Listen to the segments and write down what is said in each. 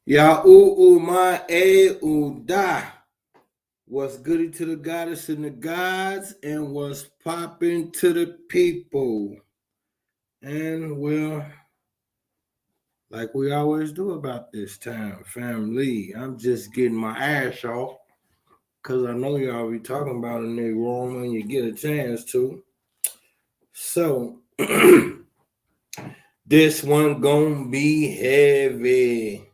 Ya my da. What's goody to the goddess and the gods, and what's popping to the people. And well, like we always do about this time, family, I'm just getting my ass off because I know y'all be talking about a nigga wrong when you get a chance to. So this one gonna be heavy.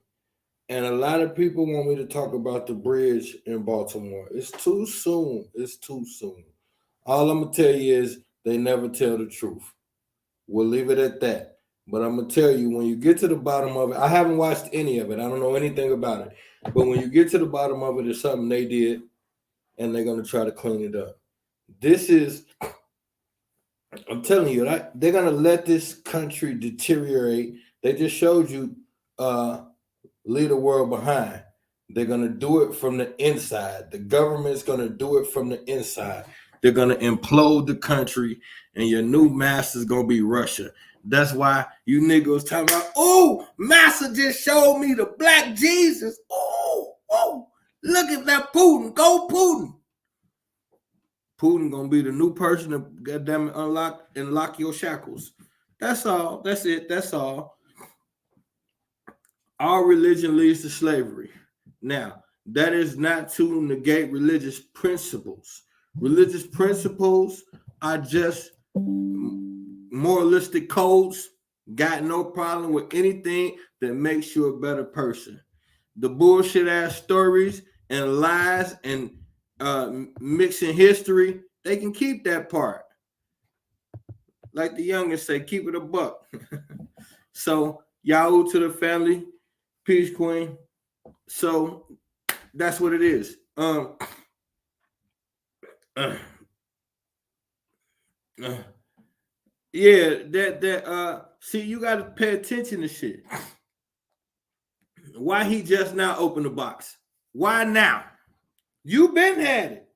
And a lot of people want me to talk about the bridge in Baltimore. It's too soon. It's too soon. All I'm going to tell you is they never tell the truth. We'll leave it at that. But I'm going to tell you, when you get to the bottom of it, I haven't watched any of it. I don't know anything about it. But when you get to the bottom of it, it's something they did, and they're going to try to clean it up. This is, I'm telling you, they're going to let this country deteriorate. They just showed you leave the world behind. They're going to do it from the inside. The government's going to do it from the inside. They're going to implode the country, and your new master's going to be Russia. That's why you niggas talking about, oh, Massa just showed me the black Jesus. Oh, look at that Putin. Go Putin. Putin going to be the new person to goddamn unlock your shackles. That's all. That's it. That's all. All religion leads to slavery. Now, that is not to negate religious principles. Religious principles are just moralistic codes. Got no problem with anything that makes you a better person. The bullshit ass stories and lies and mixing history, they can keep that part. Like the youngest say, keep it a buck. So, Yahoo to the family. Peace, Queen. So that's what it is. See, you gotta pay attention to shit. Why he just now opened the box? Why now? You been had it.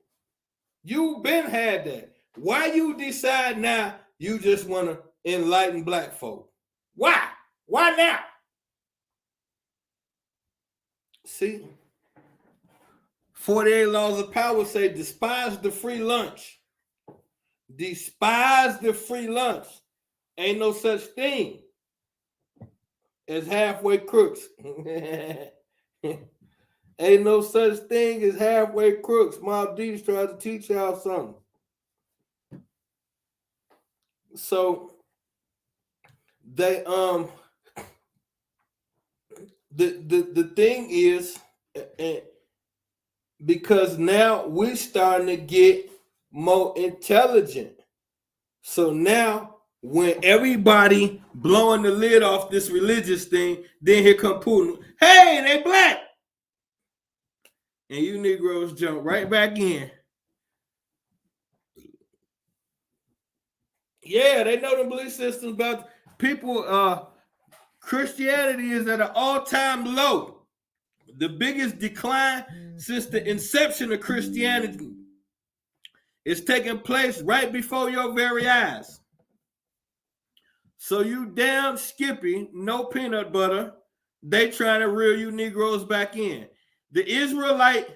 You been had that. Why you decide now you just want to enlighten black folk? Why? Why now? See, 48 laws of power say despise the free lunch. Despise the free lunch. Ain't no such thing as halfway crooks. Ain't no such thing as halfway crooks. Mob Deep's trying to teach y'all something. So they the thing is, because now we're starting to get more intelligent. So now when everybody blowing the lid off this religious thing, then here come Putin. Hey, they black. And you Negroes jump right back in. Yeah, they know the belief systems, but people, Christianity is at an all-time low. The biggest decline since the inception of Christianity is taking place right before your very eyes. So you damn Skippy, no peanut butter, they trying to reel you Negroes back in. The Israelite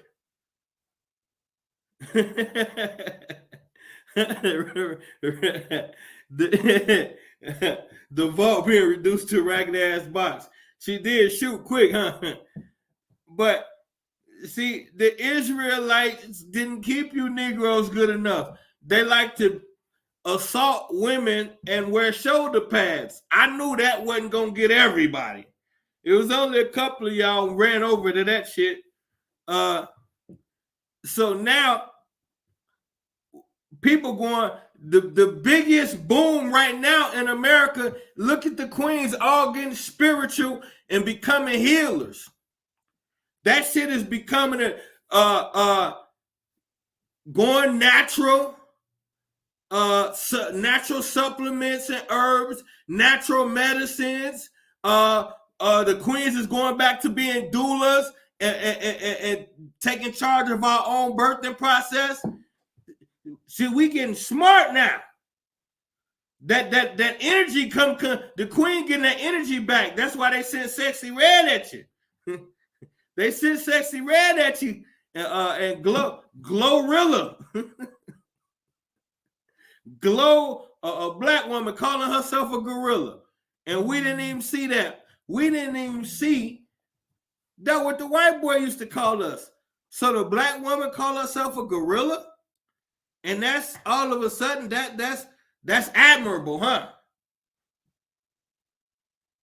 the vault being reduced to a ragged ass box. She did shoot quick, huh? But see, the Israelites didn't keep you Negroes good enough. They like to assault women and wear shoulder pads. I knew that wasn't gonna get everybody. It was only a couple of y'all ran over to that shit. So now people going, the biggest boom right now in America, look at the queens all getting spiritual and becoming healers. That shit is becoming going natural, natural supplements and herbs, natural medicines. The queens is going back to being doulas and taking charge of our own birthing process. See, we getting smart now. That energy come the queen getting that energy back. That's why they sent Sexy Red at you. They sent Sexy Red at you and Glorilla. Glow, a black woman calling herself a gorilla. And we didn't even see that. We didn't even see that what the white boy used to call us. So the black woman called herself a gorilla? And that's all of a sudden that's admirable, huh?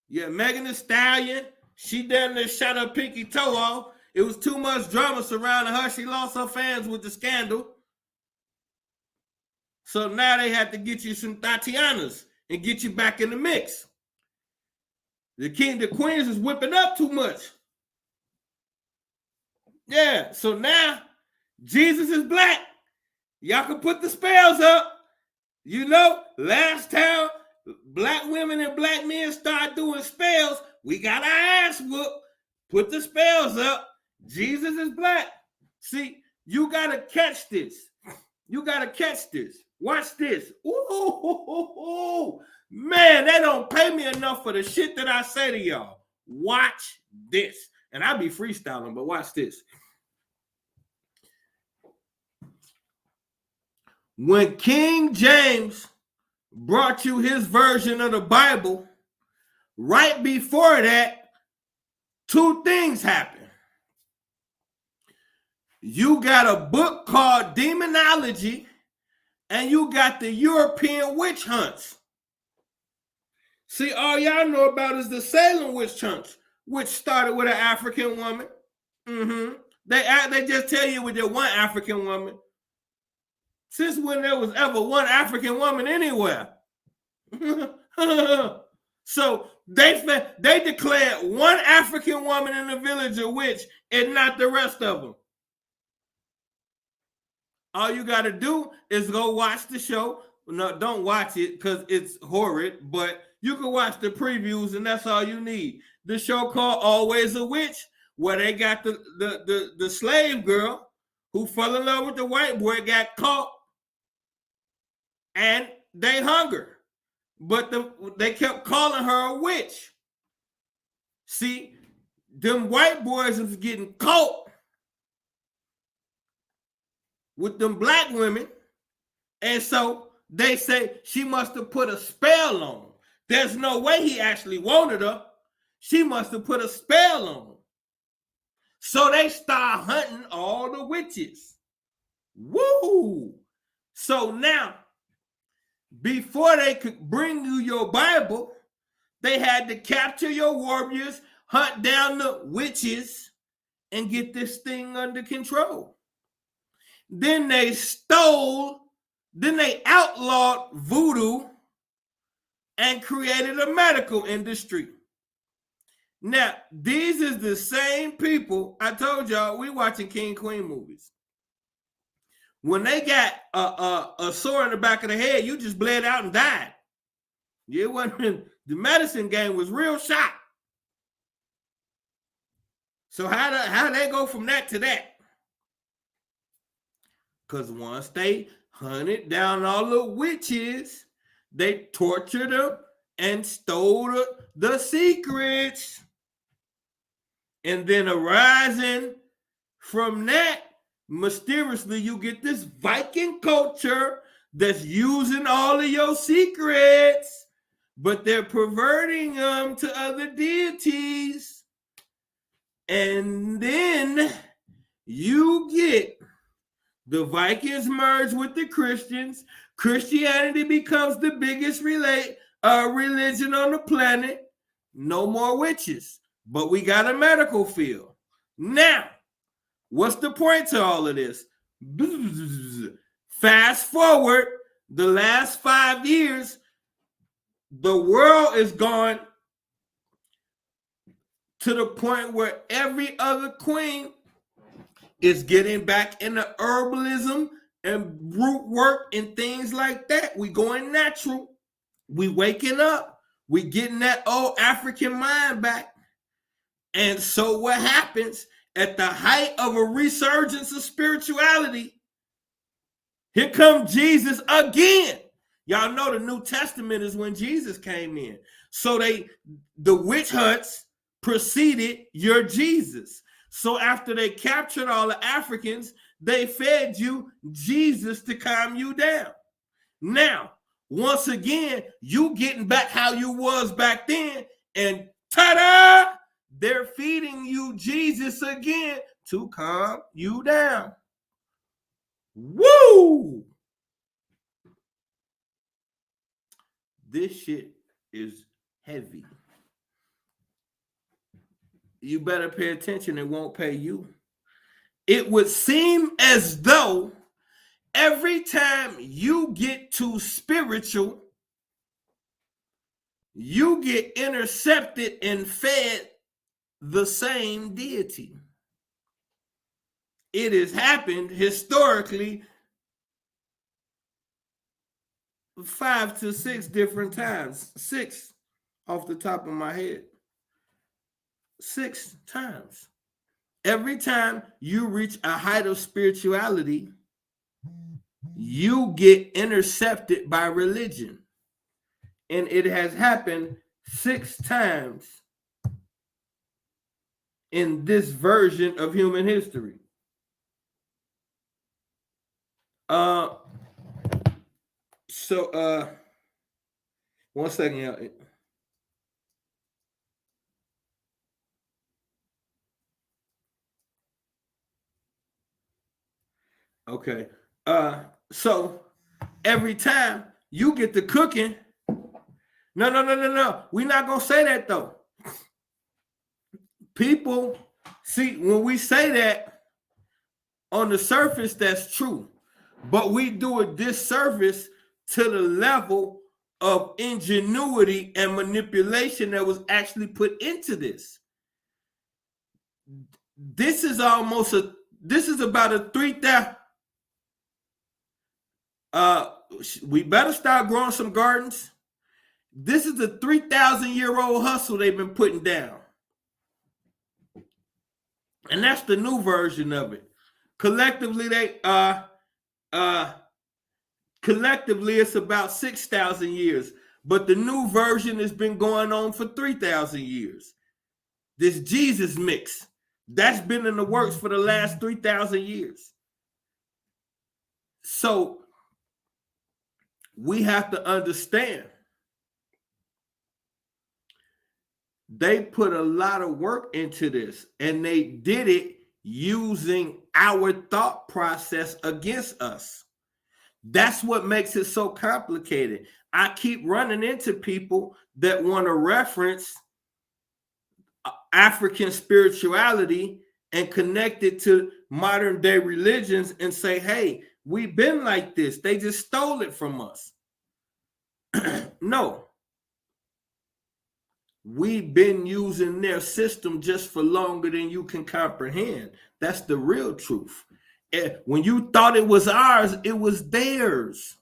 Yeah, Megan Thee Stallion, she damn near shot her pinky toe off. It was too much drama surrounding her. She lost her fans with the scandal. So now they have to get you some Tatianas and get you back in the mix. The queens is whipping up too much. Yeah, so now Jesus is black. Y'all can put the spells up. You know, last time black women and black men start doing spells, we got our ass whooped. Put the spells up. Jesus is black. See, you got to catch this. You got to catch this. Watch this. Ooh, man, they don't pay me enough for the shit that I say to y'all. Watch this. And I be freestyling, but watch this. When King James brought you his version of the Bible, right before that, two things happened. You got a book called Demonology, and you got the European witch hunts. See, all y'all know about is the Salem witch hunts, which started with an African woman. They just tell you with their one African woman. Since when there was ever one African woman anywhere? So they declared one African woman in the village a witch and not the rest of them. All you got to do is go watch the show. No, don't watch it because it's horrid, but you can watch the previews and that's all you need. The show called Always a Witch, where they got the slave girl who fell in love with the white boy, got caught, and they hung her. But they kept calling her a witch. See, them white boys was getting caught with them black women, and so they say she must have put a spell on him. There's no way he actually wanted her. She must have put a spell on him. So they start hunting all the witches. Woo! So now, before they could bring you your Bible, they had to capture your warriors, hunt down the witches, and get this thing under control. Then they outlawed voodoo and created a medical industry. Now, these is the same people, I told y'all, we watching King Queen movies. When they got a sore in the back of the head, you just bled out and died. It wasn't, the medicine game was real shot. So how they go from that to that? Because once they hunted down all the witches, they tortured them and stole the secrets. And then arising from that, mysteriously, you get this Viking culture that's using all of your secrets, but they're perverting them to other deities. And then you get the Vikings merge with the Christians. Christianity becomes the biggest religion on the planet. No more witches, but we got a medical field. Now, what's the point to all of this? Fast forward the last 5 years, the world is gone to the point where every other queen is getting back into herbalism and root work and things like that. We going natural. We waking up. We getting that old African mind back. And so what happens at the height of a resurgence of spirituality, here comes Jesus again. Y'all know the New Testament is when Jesus came in. So the witch hunts preceded your Jesus. So after they captured all the Africans, they fed you Jesus to calm you down. Now, once again, you getting back how you was back then, and ta-da! They're feeding you Jesus again to calm you down. Woo! This shit is heavy. You better pay attention, it won't pay you. It would seem as though every time you get too spiritual, you get intercepted and fed the same deity. It has happened historically 5 to 6 different times. 6 off the top of my head. 6 times. Every time you reach a height of spirituality, you get intercepted by religion. And it has happened 6 times in this version of human history. One second, y'all. Okay. So every time you get to cooking, no. We're not gonna say that though. People see when we say that on the surface, that's true, but we do a disservice to the level of ingenuity and manipulation that was actually put into this. This is about a 3,000. We better start growing some gardens. This is a 3,000-year-old hustle they've been putting down. And that's the new version of it. Collectively, it's about 6,000 years. But the new version has been going on for 3,000 years. This Jesus mix, that's been in the works for the last 3,000 years. So we have to understand they put a lot of work into this, and they did it using our thought process against us. That's what makes it so complicated. I keep running into people that want to reference African spirituality and connect it to modern day religions and say, hey, we've been like this. They just stole it from us. No. We've been using their system just for longer than you can comprehend. That's the real truth. And when you thought it was ours, it was theirs.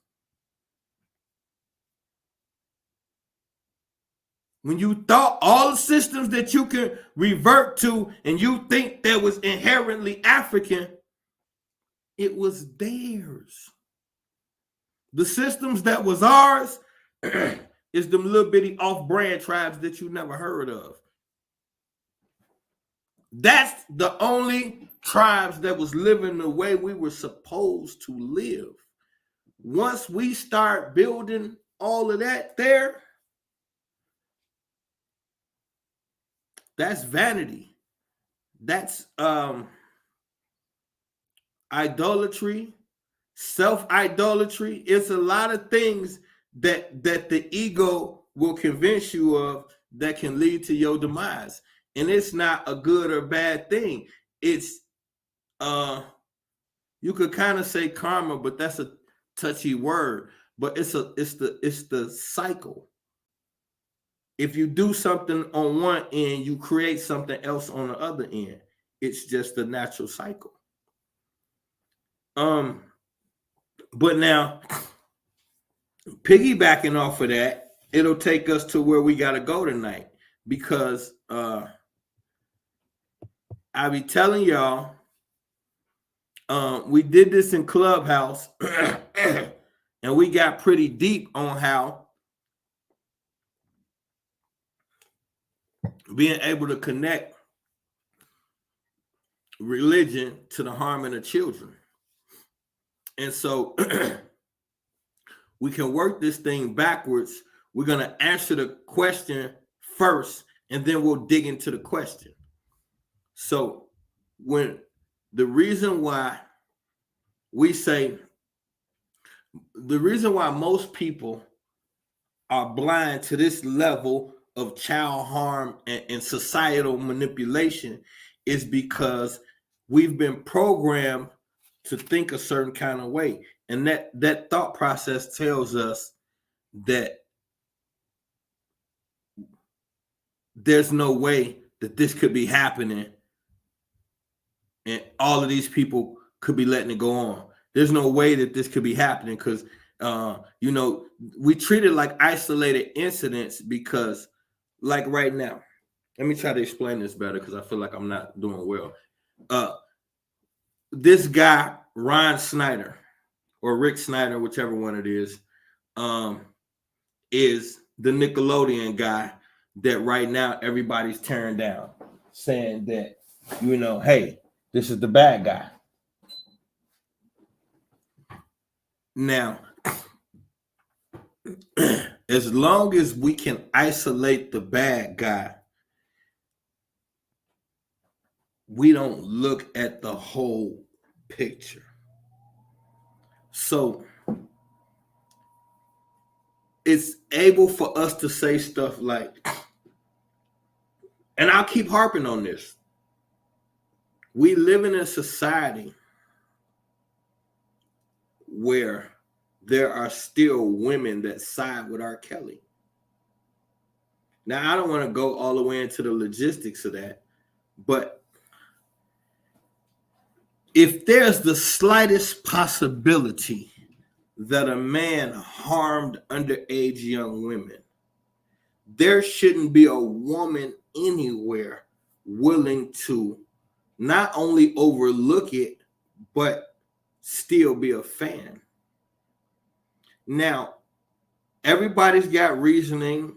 When you thought all the systems that you could revert to and you think that was inherently African, it was theirs. The systems that was ours is them little bitty off-brand tribes that you never heard of. That's the only tribes that was living the way we were supposed to live. Once we start building all of that there, that's vanity. That's idolatry, self-idolatry. It's a lot of things that the ego will convince you of that can lead to your demise. And it's not a good or bad thing. It's you could kind of say karma, but that's a touchy word. But it's the cycle. If you do something on one end, you create something else on the other end. It's just the natural cycle. But now, piggybacking off of that, it'll take us to where we got to go tonight, because I be telling y'all, we did this in Clubhouse And we got pretty deep on how being able to connect religion to the harming of children. And so we can work this thing backwards. We're going to answer the question first, and then we'll dig into the question. So when the reason why most people are blind to this level of child harm and societal manipulation is because we've been programmed to think a certain kind of way. And that thought process tells us that there's no way that this could be happening and all of these people could be letting it go on. There's no way that this could be happening because, we treat it like isolated incidents because, like right now, let me try to explain this better because I feel like I'm not doing well. This guy, Ron Snyder, or Rick Snyder, whichever one it is the Nickelodeon guy that right now everybody's tearing down, saying that, hey, this is the bad guy. Now, as long as we can isolate the bad guy, we don't look at the whole picture. So it's able for us to say stuff like, and I'll keep harping on this, we live in a society where there are still women that side with R. Kelly. Now, I don't want to go all the way into the logistics of that, but if there's the slightest possibility that a man harmed underage young women, there shouldn't be a woman anywhere willing to not only overlook it, but still be a fan. Now, everybody's got reasoning.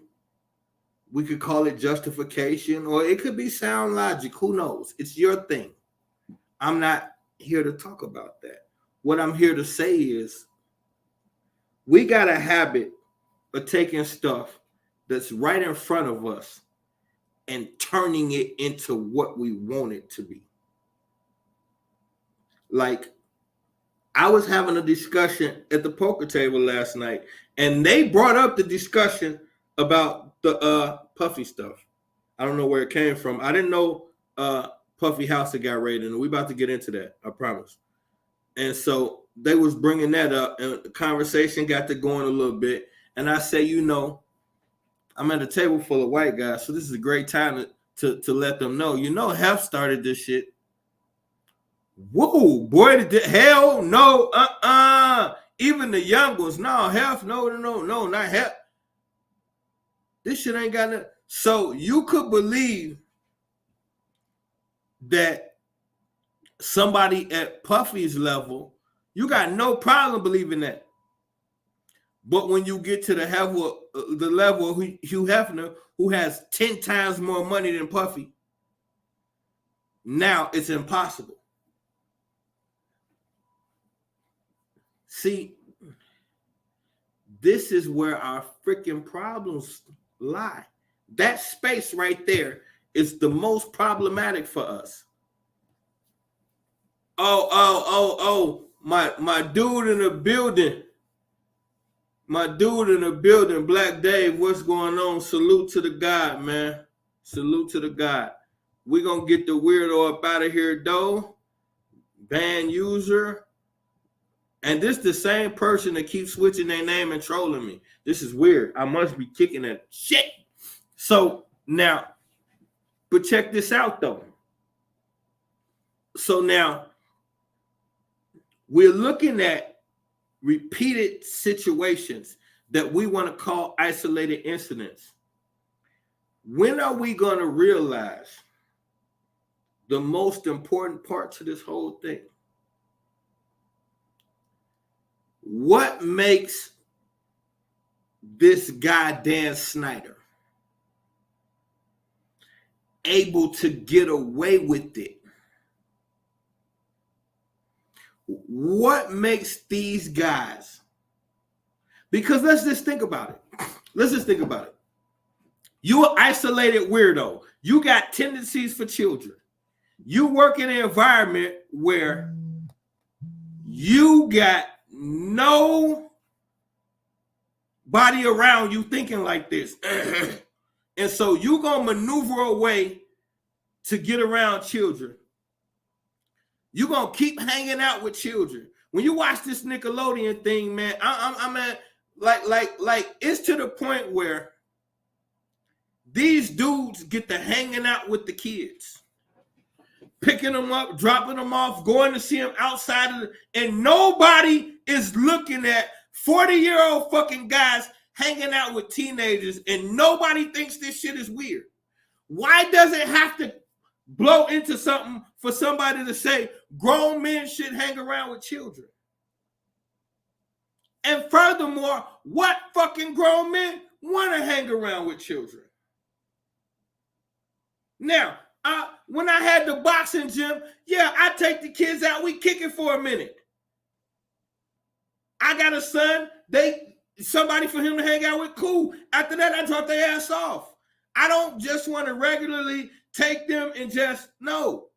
We could call it justification, or it could be sound logic. Who knows? It's your thing. I'm not here to talk about that. What I'm here to say is we got a habit of taking stuff that's right in front of us and turning it into what we want it to be. Like, I was having a discussion at the poker table last night, and they brought up the discussion about the Puffy stuff. I don't know where it came from. I didn't know Puffy house had got raided, and we about to get into that, I promise. And so they was bringing that up, and the conversation got to going a little bit. And I say, I'm at a table full of white guys, so this is a great time to let them know. Hef started this shit. Whoa, boy, hell no, even the young ones, no, Hef, no, not Hef. This shit ain't got nothing. So you could believe that somebody at Puffy's level, you got no problem believing that. But when you get to the level of Hugh Hefner, who has 10 times more money than Puffy, now it's impossible. See, this is where our freaking problems lie. That space right there is the most problematic for us. My dude in the building. My dude in the building, Black Dave, what's going on? Salute to the God, man. Salute to the God. We're going to get the weirdo up out of here, though. Ban user. And this the same person that keeps switching their name and trolling me. This is weird. I must be kicking that shit. So now, but check this out, though. So now, we're looking at repeated situations that we want to call isolated incidents. When are we going to realize the most important part to this whole thing? what makes this guy Dan Snyder able to get away with it? What makes these guys? Because let's just think about it. You're an isolated weirdo. You got tendencies for children. You work in an environment where you got nobody around you thinking like this. And so you're going to maneuver a way to get around children. You're going to keep hanging out with children. When you watch this Nickelodeon thing, man, I'm at, like it's to the point where these dudes get to hanging out with the kids, picking them up, dropping them off, going to see them outside and nobody is looking at 40-year-old fucking guys hanging out with teenagers, and nobody thinks this shit is weird. Why does it have to blow into something for somebody to say grown men should hang around with children? And furthermore, what fucking grown men want to hang around with children? Now, when I had the boxing gym, yeah, I take the kids out, we kick it for a minute. I got a son, somebody for him to hang out with, cool. After that, I drop their ass off. I don't just want to regularly take them and just, no.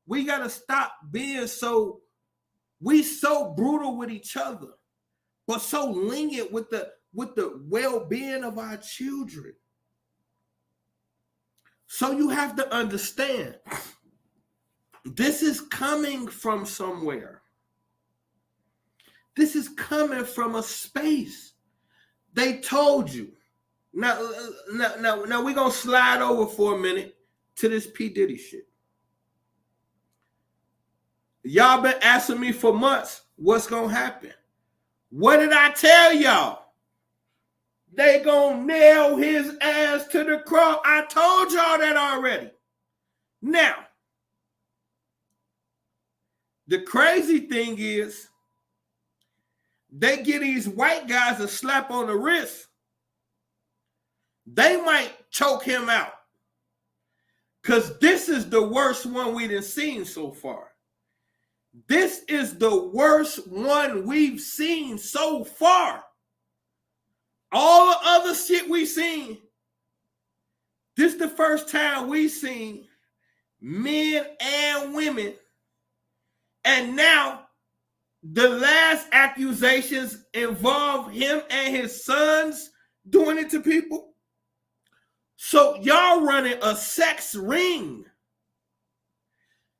We got to stop being so brutal with each other, but so lenient with the well-being of our children. So you have to understand, this is coming from somewhere. This is coming from a space. They told you. Now we're going to slide over for a minute to this P. Diddy shit. Y'all been asking me for months what's going to happen. What did I tell y'all? They gonna nail his ass to the cross. I told y'all that already. Now, the crazy thing is, they give these white guys a slap on the wrist. They might choke him out. Because this is the worst one we done seen so far. This is the worst one we've seen so far. All the other shit we seen, this is the first time we seen men and women. And now the last accusations involve him and his sons doing it to people. So y'all running a sex ring.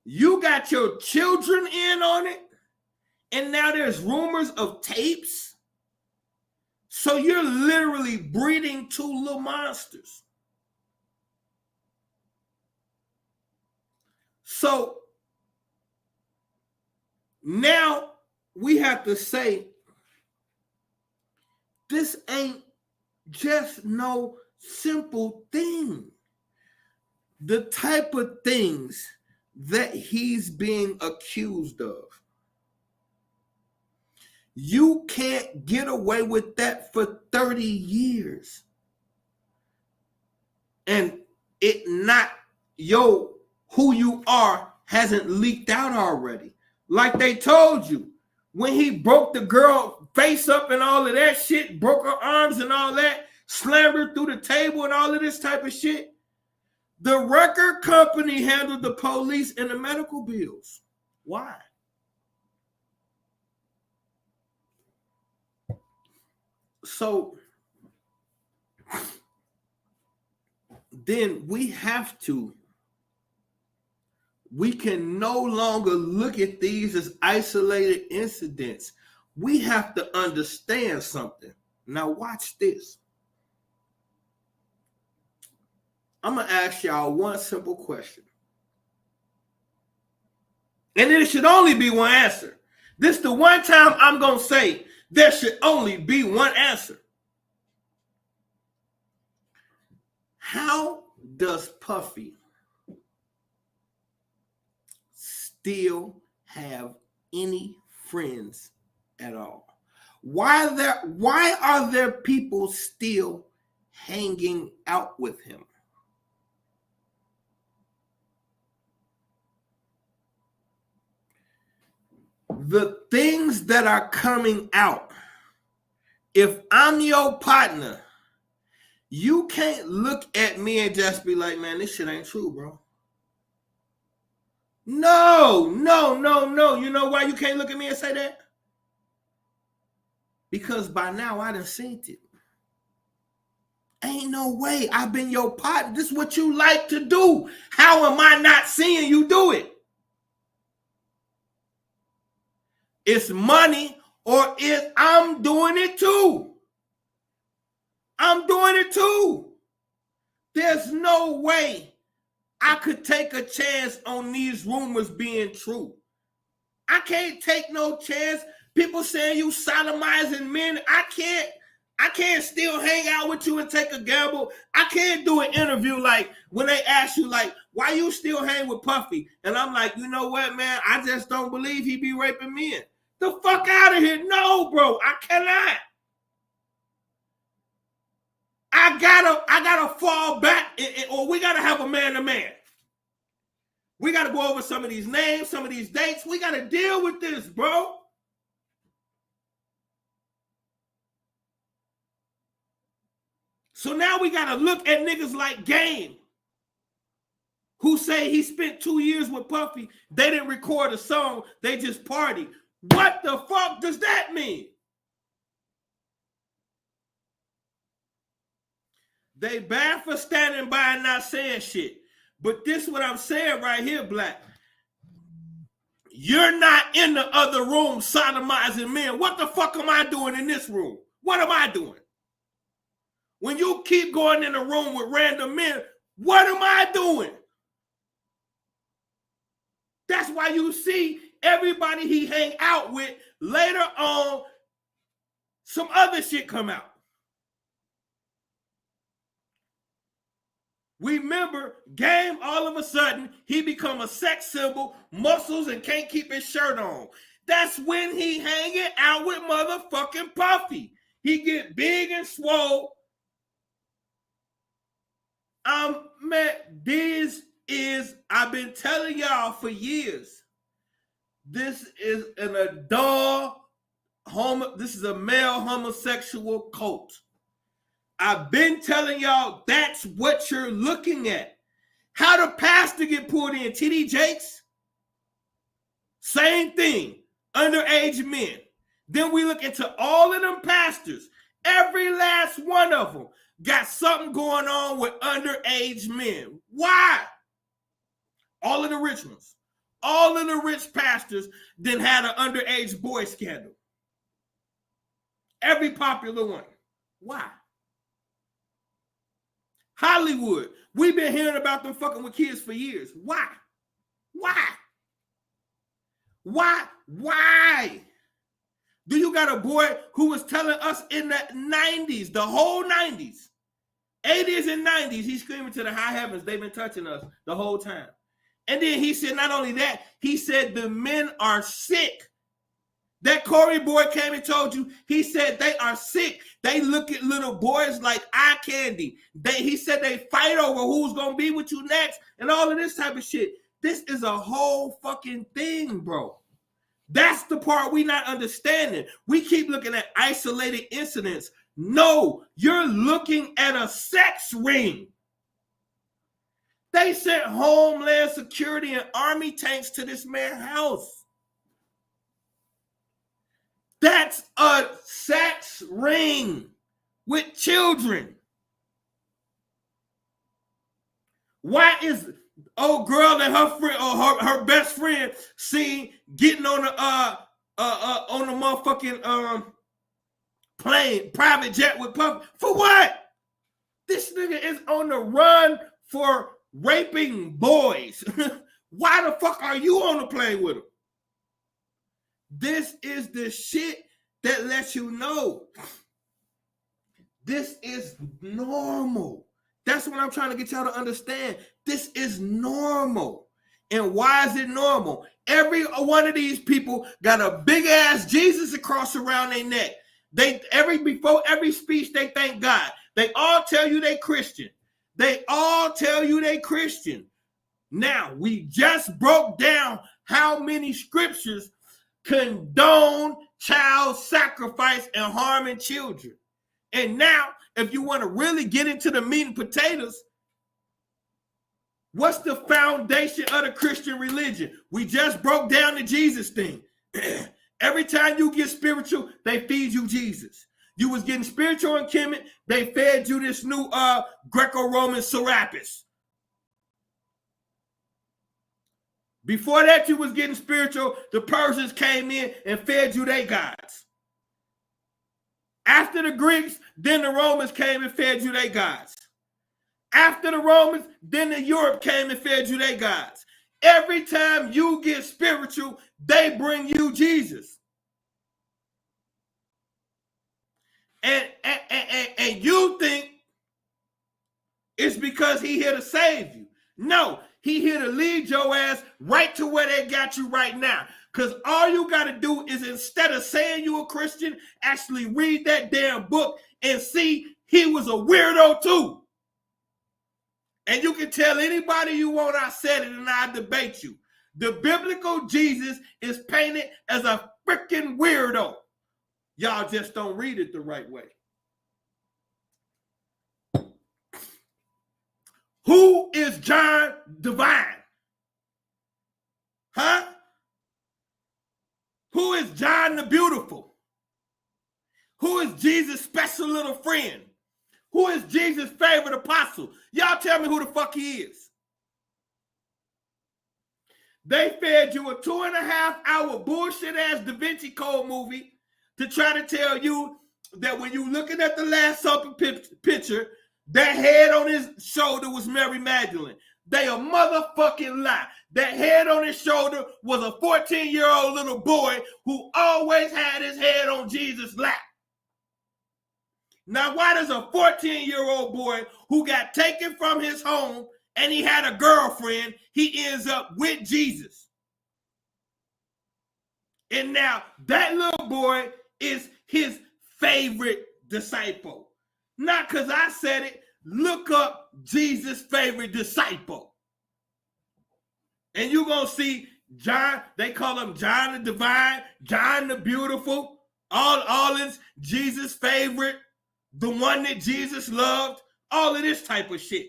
You got your children in on it. And now there's rumors of tapes. So you're literally breeding two little monsters. So now we have to say, this ain't just no simple thing. The type of things that he's being accused of. You can't get away with that for 30 years. And it not, who you are hasn't leaked out already. Like they told you, when he broke the girl face up and all of that shit, broke her arms and all that, slammed her through the table and all of this type of shit, the record company handled the police and the medical bills. Why? So then we can no longer look at these as isolated incidents. We have to understand something. Now watch this. I'm going to ask y'all one simple question. And it should only be one answer. This is the one time I'm going to say there should only be one answer. How does Puffy still have any friends at all? Why are there people still hanging out with him? The things that are coming out, if I'm your partner, you can't look at me and just be like, man, this shit ain't true, bro. No. You know why you can't look at me and say that? Because by now I done seen it. Ain't no way. I've been your partner. This is what you like to do. How am I not seeing you do it? It's money, or I'm doing it too. I'm doing it too. There's no way I could take a chance on these rumors being true. I can't take no chance. People saying you sodomizing men. I can't still hang out with you and take a gamble. I can't do an interview like when they ask you like, why you still hang with Puffy? And I'm like, you know what, man? I just don't believe he be raping men. The fuck out of here. No, bro, I cannot. I gotta fall back, or we gotta have a man-to-man. We gotta go over some of these names, some of these dates. We gotta deal with this, bro. So now we gotta look at niggas like Game, who say he spent 2 years with Puffy. They didn't record a song, they just partied. What the fuck does that mean? They bad for standing by and not saying shit. But this is what I'm saying right here, Black. You're not in the other room sodomizing men. What the fuck am I doing in this room? What am I doing? When you keep going in the room with random men, what am I doing? That's why you see everybody he hang out with, later on, some other shit come out. Remember, Game, all of a sudden, he become a sex symbol, muscles, and can't keep his shirt on. That's when he hanging out with motherfucking Puffy. He get big and swole. Man, I've been telling y'all for years, this is an adult, this is a male homosexual cult. I've been telling y'all that's what you're looking at. How the pastor get pulled in? TD Jakes? Same thing. Underage men. Then we look into all of them pastors. Every last one of them got something going on with underage men. Why? All of the rich ones. All of the rich pastors then had an underage boy scandal. Every popular one. Why? Hollywood. We've been hearing about them fucking with kids for years. Why? Do you got a boy who was telling us in the 90s, the whole 90s, 80s and 90s, he's screaming to the high heavens, they've been touching us the whole time. And then he said, not only that, he said the men are sick. That Corey boy came and told you, he said they are sick. They look at little boys like eye candy. He said they fight over who's going to be with you next and all of this type of shit. This is a whole fucking thing, bro. That's the part we not understanding. We keep looking at isolated incidents. No, you're looking at a sex ring. They sent Homeland Security and Army tanks to this man's house. That's a sex ring with children. Why is old girl and her friend or her best friend seen getting on the motherfucking plane, private jet with Puff? For what? This nigga is on the run for raping boys. Why the fuck are you on the plane with him? This is the shit that lets you know this is normal. That's what I'm trying to get y'all to understand. This is normal. And why is it normal? Every one of these people got a big ass Jesus across around their neck. Before every speech, they thank God. They all tell you they Christian. They all tell you they Christian. Now, we just broke down how many scriptures condone child sacrifice and harming children. And now, if you want to really get into the meat and potatoes, what's the foundation of the Christian religion? We just broke down the Jesus thing. Every time you get spiritual, they feed you Jesus. You was getting spiritual in Kemet, they fed you this new Greco-Roman Serapis. Before that, you was getting spiritual, the Persians came in and fed you their gods. After the Greeks, then the Romans came and fed you their gods. After the Romans, then the Europe came and fed you their gods. Every time you get spiritual, they bring you Jesus. And you think it's because he here to save you. No, he here to lead your ass right to where they got you right now. Because all you got to do is, instead of saying you a Christian, actually read that damn book and see he was a weirdo too. And you can tell anybody you want I said it and I debate you. The biblical Jesus is painted as a freaking weirdo. Y'all just don't read it the right way. Who is John Divine? Huh? Who is John the Beautiful? Who is Jesus' special little friend? Who is Jesus' favorite apostle? Y'all tell me who the fuck he is. They fed you a 2.5-hour bullshit ass Da Vinci Code movie to try to tell you that when you looking at the Last Supper picture, that head on his shoulder was Mary Magdalene. They a motherfucking lie. That head on his shoulder was a 14-year-old little boy who always had his head on Jesus' lap. Now, why does a 14-year-old boy who got taken from his home and he had a girlfriend, he ends up with Jesus? And now that little boy is his favorite disciple. Not because I said it. Look up Jesus' favorite disciple. And you're going to see John, they call him John the Divine, John the Beautiful, all is Jesus' favorite, the one that Jesus loved, all of this type of shit.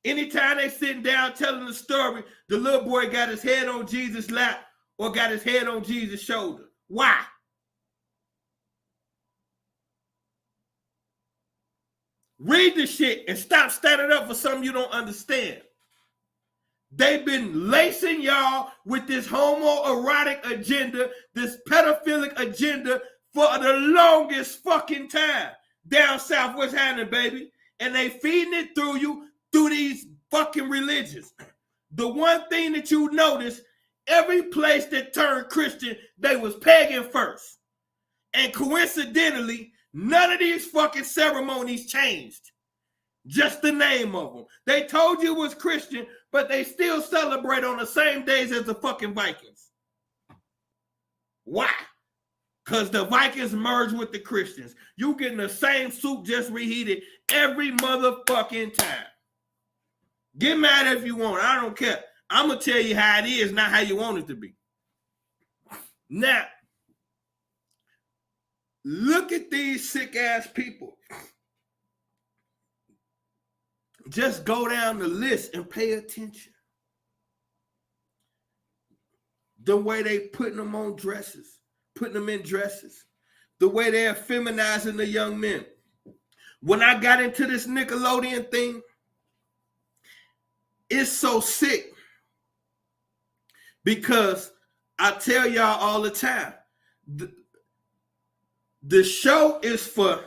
Anytime they sitting down telling the story, the little boy got his head on Jesus' lap or got his head on Jesus' shoulder. Why? Read the shit and stop standing up for something you don't understand. They've been lacing y'all with this homoerotic agenda, this pedophilic agenda for the longest fucking time. Down south, what's happening, baby? And they feeding it through you through these fucking religions. The one thing that you notice, every place that turned Christian, they was pagan first. And coincidentally, none of these fucking ceremonies changed. Just the name of them. They told you it was Christian, but they still celebrate on the same days as the fucking Vikings. Why? Because the Vikings merged with the Christians. You getting the same soup just reheated every motherfucking time. Get mad if you want. I don't care. I'm going to tell you how it is, not how you want it to be. Now, look at these sick-ass people. Just go down the list and pay attention. The way they putting them on dresses, putting them in dresses. The way they're feminizing the young men. When I got into this Nickelodeon thing, it's so sick. Because I tell y'all all the time, the show is for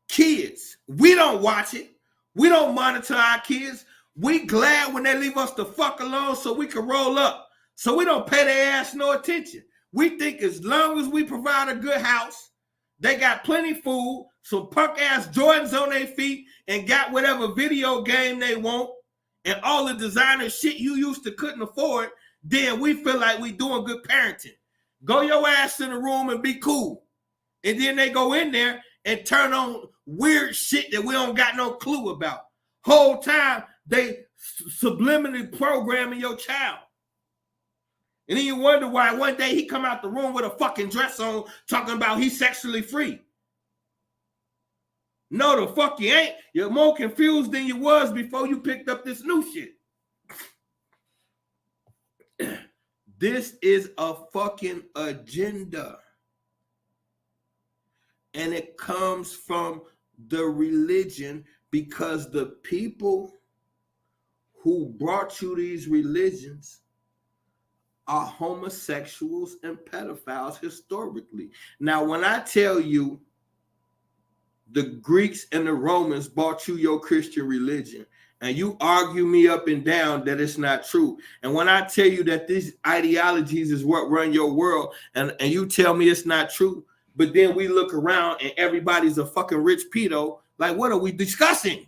kids. We don't watch it. We don't monitor our kids. We glad when they leave us the fuck alone so we can roll up. So we don't pay their ass no attention. We think as long as we provide a good house, they got plenty food, some punk ass Jordans on their feet, and got whatever video game they want, and all the designer shit you used to couldn't afford, then we feel like we doing good parenting. Go your ass in the room and be cool. And then they go in there and turn on weird shit that we don't got no clue about. Whole time they subliminally programming your child. And then you wonder why one day he come out the room with a fucking dress on talking about he's sexually free. No, the fuck you ain't. You're more confused than you was before you picked up this new shit. This is a fucking agenda. And it comes from the religion, because the people who brought you these religions are homosexuals and pedophiles historically. Now, when I tell you the Greeks and the Romans brought you your Christian religion, and you argue me up and down that it's not true, and when I tell you that these ideologies is what run your world, and you tell me it's not true, but then we look around and everybody's a fucking rich pedo, like, what are we discussing?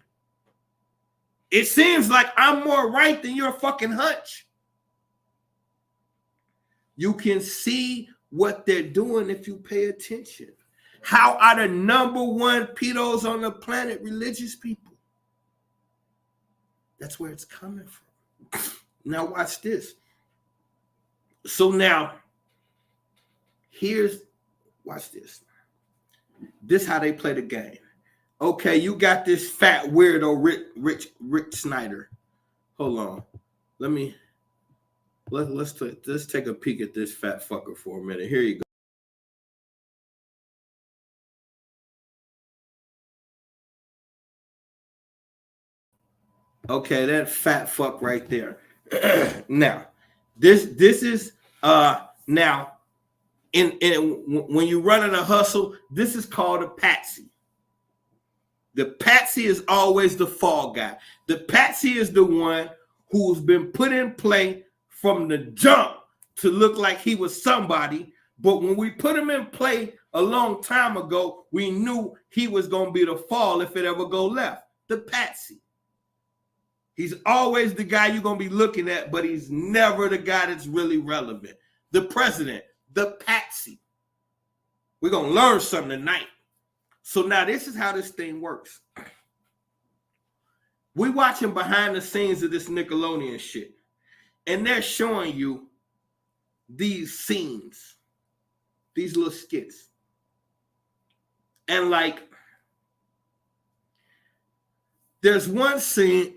It seems like I'm more right than your fucking hunch. You can see what they're doing if you pay attention. How are the number one pedos on the planet religious people? That's where it's coming from. Now watch this. So now, watch this. This is how they play the game. Okay, you got this fat weirdo Rick Snyder. Hold on. Let's take a peek at this fat fucker for a minute. Here you go. Okay, that fat fuck right there. Now, this is now when you're running a hustle, this is called a patsy. The patsy is always the fall guy. The patsy is the one who's been put in play from the jump to look like he was somebody. But when we put him in play a long time ago, we knew he was going to be the fall if it ever go left. The patsy. He's always the guy you're going to be looking at, but he's never the guy that's really relevant. The president, the patsy. We're going to learn something tonight. So now this is how this thing works. We're watching behind the scenes of this Nickelodeon shit. And they're showing you these scenes, these little skits. And like, there's one scene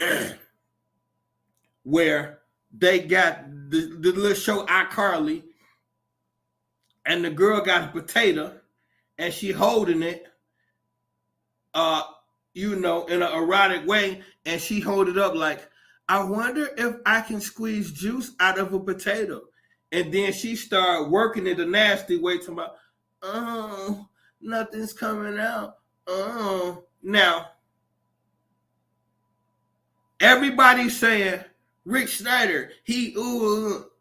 where they got the little show iCarly, and the girl got a potato, and she holding it, in an erotic way, and she hold it up like, I wonder if I can squeeze juice out of a potato. And then she started working it a nasty way, talking about, oh, nothing's coming out. Oh, now, everybody's saying, Rick Snyder,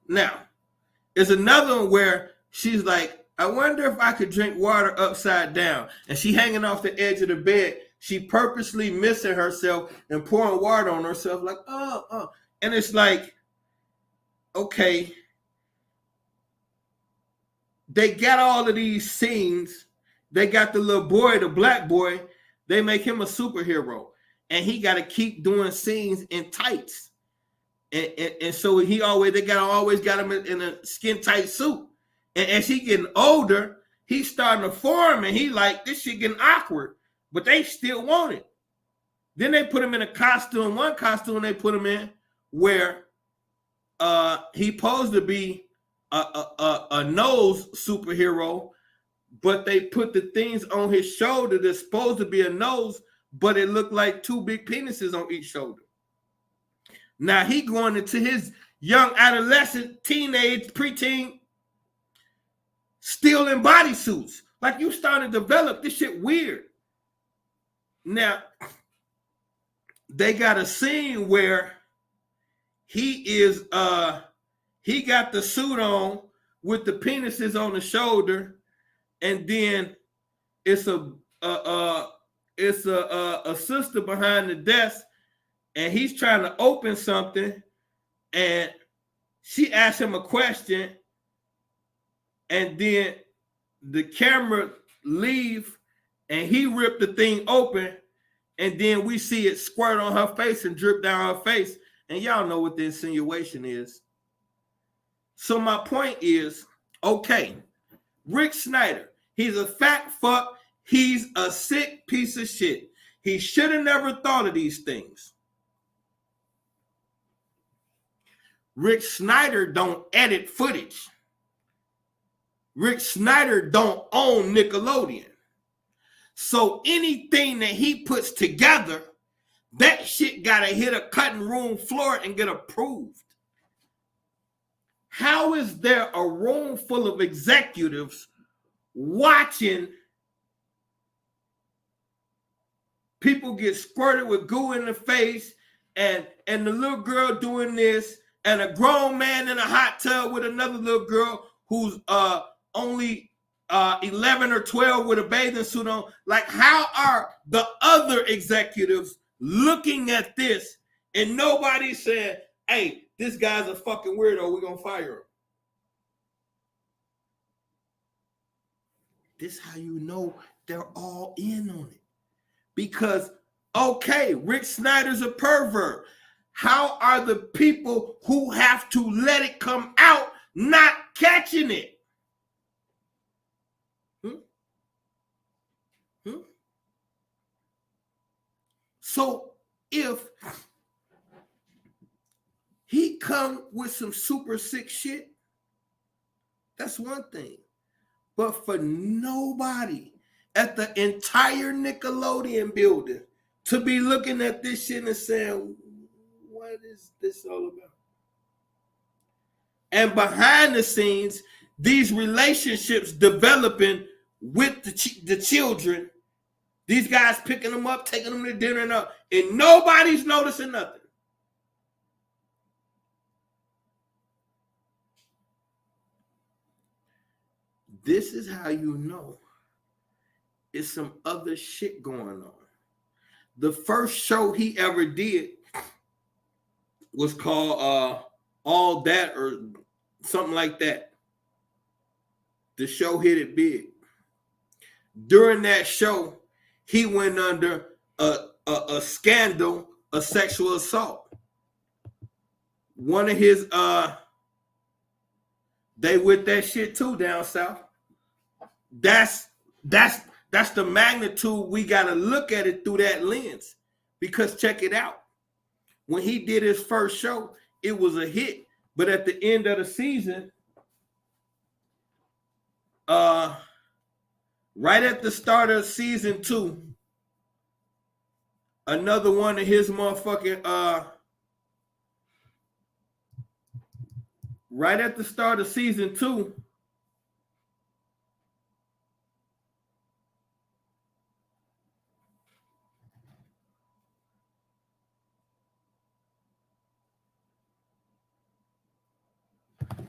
Now, there's another one where she's like, I wonder if I could drink water upside down. And she hanging off the edge of the bed. She purposely missing herself and pouring water on herself like, oh. And it's like, okay. They got all of these scenes. They got the little boy, the black boy. They make him a superhero. And he got to keep doing scenes in tights. And so they always got him in a skin tight suit. And as he getting older, he's starting to form, and he like, this shit getting awkward, but they still want it. Then they put him in one costume they put him in where he supposed to be a nose superhero, but they put the things on his shoulder that's supposed to be a nose, but it looked like two big penises on each shoulder. Now he going into his young adolescent, teenage, preteen, still in bodysuits. Like, you starting to develop this shit weird. Now, they got a scene where he got the suit on with the penises on the shoulder, and then it's a sister behind the desk, and he's trying to open something, and she asked him a question, and then the camera leave, and he ripped the thing open, and then we see it squirt on her face and drip down her face, and y'all know what the insinuation is. So my point is, okay, Rick Snyder, he's a fat fuck, he's a sick piece of shit. He should have never thought of these things. Rick Snyder don't edit footage. Rick Snyder don't own Nickelodeon. So anything that he puts together, that shit gotta hit a cutting room floor and get approved. How is there a room full of executives watching people get squirted with goo in the face, and the little girl doing this, and a grown man in a hot tub with another little girl who's only 11 or 12 with a bathing suit on? Like, how are the other executives looking at this and nobody's saying, hey, this guy's a fucking weirdo, we're gonna fire him? This is how you know they're all in on it. Because, okay, Rick Snyder's a pervert. How are the people who have to let it come out not catching it? So if he come with some super sick shit, that's one thing. But for nobody at the entire Nickelodeon building to be looking at this shit and saying, what is this all about? And behind the scenes, these relationships developing with the children, these guys picking them up, taking them to dinner and nobody's noticing nothing. This is how you know it's some other shit going on. The first show he ever did was called All That or something like that. The show hit it big. During that show, he went under a scandal of sexual assault. One of his they with that shit too down south. That's the magnitude. We gotta look at it through that lens. Because check it out. When he did his first show, it was a hit. But at the end of the season, right at the start of season 2, another one of his motherfucking right at the start of season 2,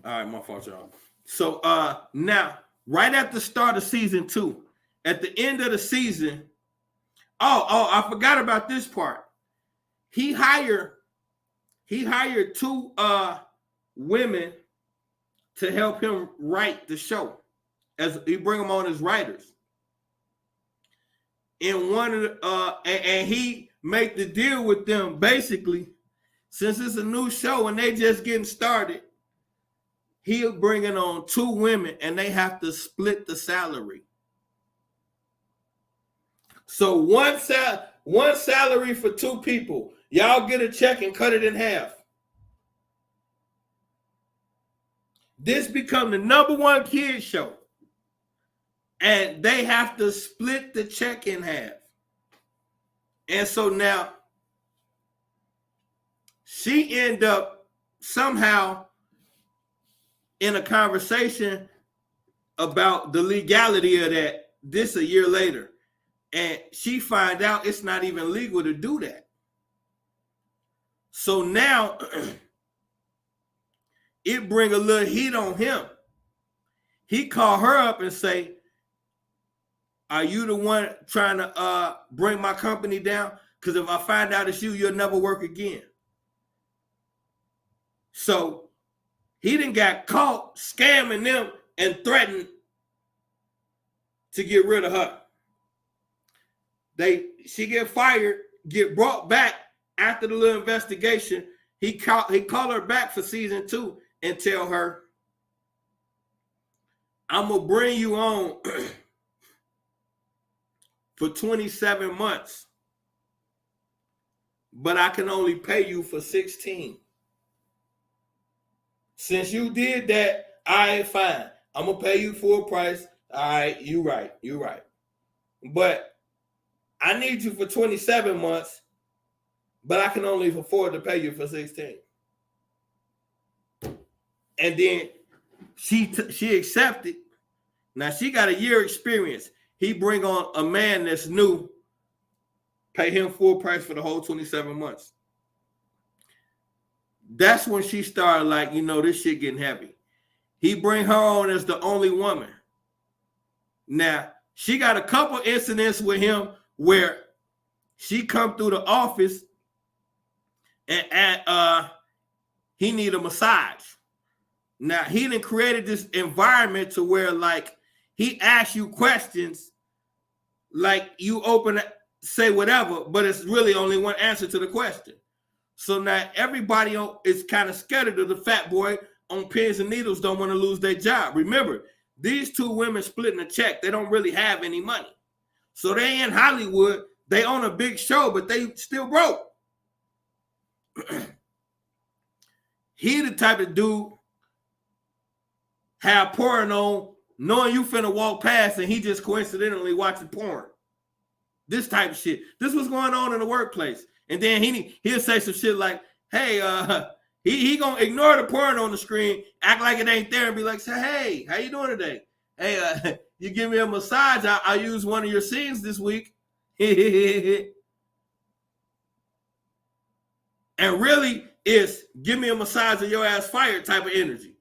all right, my fault, y'all. So now, right at the start of season 2, at the end of the season, I forgot about this part. He hired 2 women to help him write the show, as he bring them on as writers. And one of the and he make the deal with them basically, since it's a new show and they just getting started, he'll bring it on 2 women and they have to split the salary. So one salary for 2 people. Y'all get a check and cut it in half. This become the #1 kids show. And they have to split the check in half. And so now she end up somehow in a conversation about the legality of that this a year later. And she find out it's not even legal to do that. So now it bring a little heat on him. He call her up and say, are you the one trying to bring my company down? Because if I find out it's you, you'll never work again. So he done got caught scamming them and threatened to get rid of her. She get fired, get brought back after the little investigation. He called her back for season 2 and tell her, I'm gonna bring you on for 27 months, but I can only pay you for 16. Since you did that, I ain't fine. I'm gonna pay you full price. All right, you right. But I need you for 27 months, but I can only afford to pay you for 16. And then she accepted. Now she got a year experience. He bring on a man that's new, pay him full price for the whole 27 months. That's when she started like, this shit getting heavy. He bring her on as the only woman. Now, she got a couple incidents with him where she come through the office and he need a massage. Now, he done created this environment to where, like, he asks you questions, like you say whatever, but it's really only one answer to the question. So now everybody is kind of scared of the fat boy on pins and needles, don't want to lose their job. Remember, these two women splitting a check. They don't really have any money. So they in Hollywood. They own a big show, but they still broke. He the type of dude have porn on, knowing you finna walk past and he just coincidentally watching porn. This type of shit. This was going on in the workplace. And then he'll say some shit like, hey, he gonna ignore the porn on the screen, act like it ain't there, and be like, say, hey, how you doing today? Hey, you give me a massage, I'll use one of your scenes this week. And really it's give me a massage or your ass fired type of energy.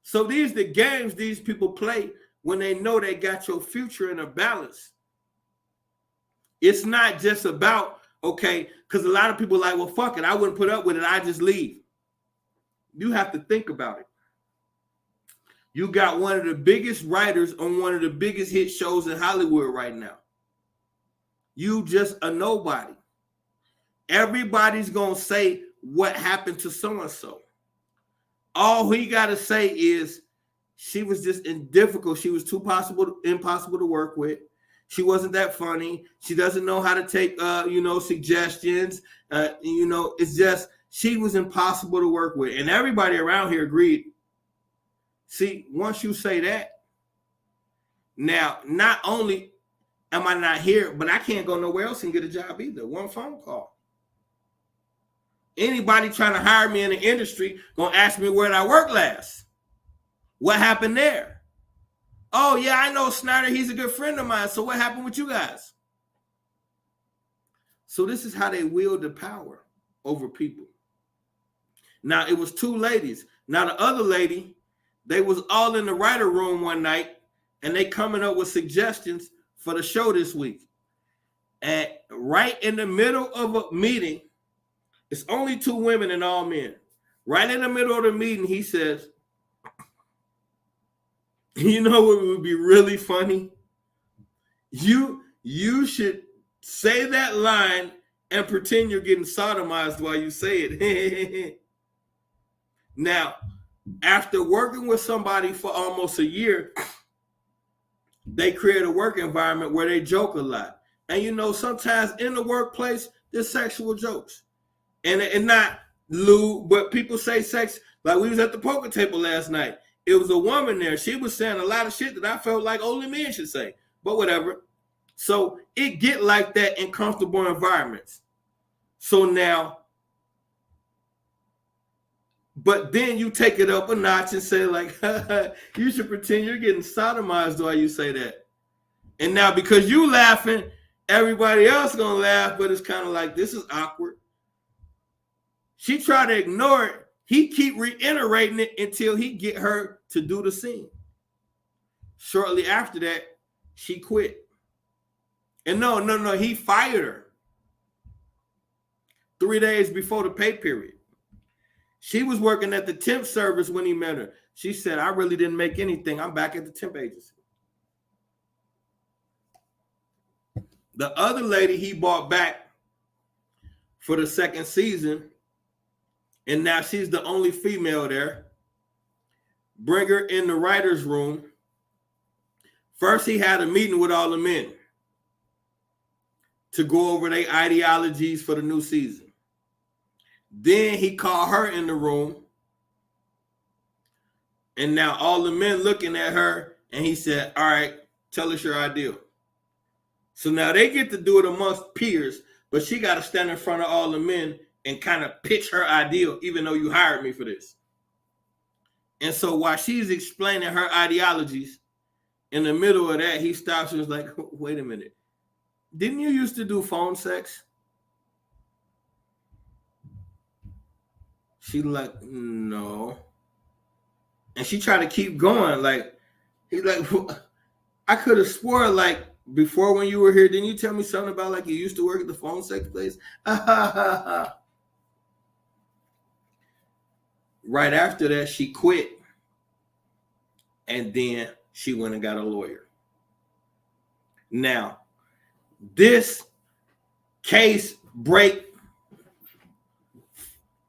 So these the games these people play when they know they got your future in a balance. It's not just about, okay, because a lot of people are like, well, fuck it, I wouldn't put up with it, I just leave. You have to think about it. You got one of the biggest writers on one of the biggest hit shows in Hollywood right now. You just a nobody. Everybody's going to say what happened to so-and-so. All he got to say is she was just difficult. She was impossible to work with. She wasn't that funny. She doesn't know how to take, suggestions. It's just she was impossible to work with. And everybody around here agreed. See, once you say that, now, not only am I not here, but I can't go nowhere else and get a job either. One phone call. Anybody trying to hire me in the industry going to ask me where did I work last? What happened there? Oh, yeah, I know Snyder. He's a good friend of mine. So what happened with you guys? So this is how they wield the power over people. Now, it was two ladies. Now, the other lady, they was all in the writer room one night, and they coming up with suggestions for the show this week. And right in the middle of a meeting, it's only two women and all men. Right in the middle of the meeting, he says, you know what would be really funny? You should say that line and pretend you're getting sodomized while you say it. Now, after working with somebody for almost a year, they create a work environment where they joke a lot. And sometimes in the workplace, there's sexual jokes. And not lewd, but people say sex. Like we was at the poker table last night. It was a woman there. She was saying a lot of shit that I felt like only men should say. But whatever. So it get like that in comfortable environments. So now, but then you take it up a notch and say like, you should pretend you're getting sodomized while you say that. And now because you laughing, everybody else gonna laugh, but it's kind of like, this is awkward. She tried to ignore it. He keep reiterating it until he get her to do the scene. Shortly after that, she quit. And no, he fired her 3 days before the pay period. She was working at the temp service when he met her. She said, I really didn't make anything. I'm back at the temp agency. The other lady he bought back for the second season, and now she's the only female there. Bring her in the writer's room. First, he had a meeting with all the men to go over their ideologies for the new season. Then he called her in the room. And now all the men looking at her, and he said, all right, tell us your idea. So now they get to do it amongst peers, but she got to stand in front of all the men and kind of pitch her idea, even though you hired me for this. And so while she's explaining her ideologies, in the middle of that, he stops and is like, wait a minute. Didn't you used to do phone sex? She like, no. And she tried to keep going. Like, he's like, I could have swore, like, before when you were here, didn't you tell me something about, like, you used to work at the phone sex place? Right after that, she quit. And then she went and got a lawyer. Now, this case break,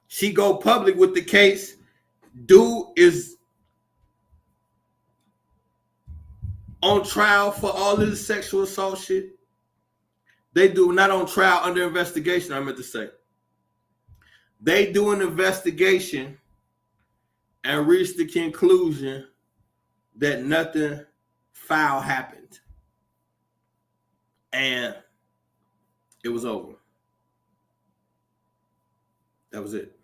she go public with the case. Dude is on trial for all this sexual assault shit. They do not on trial, under investigation, I meant to say. They do an investigation and reach the conclusion that nothing foul happened. And it was over. That was it.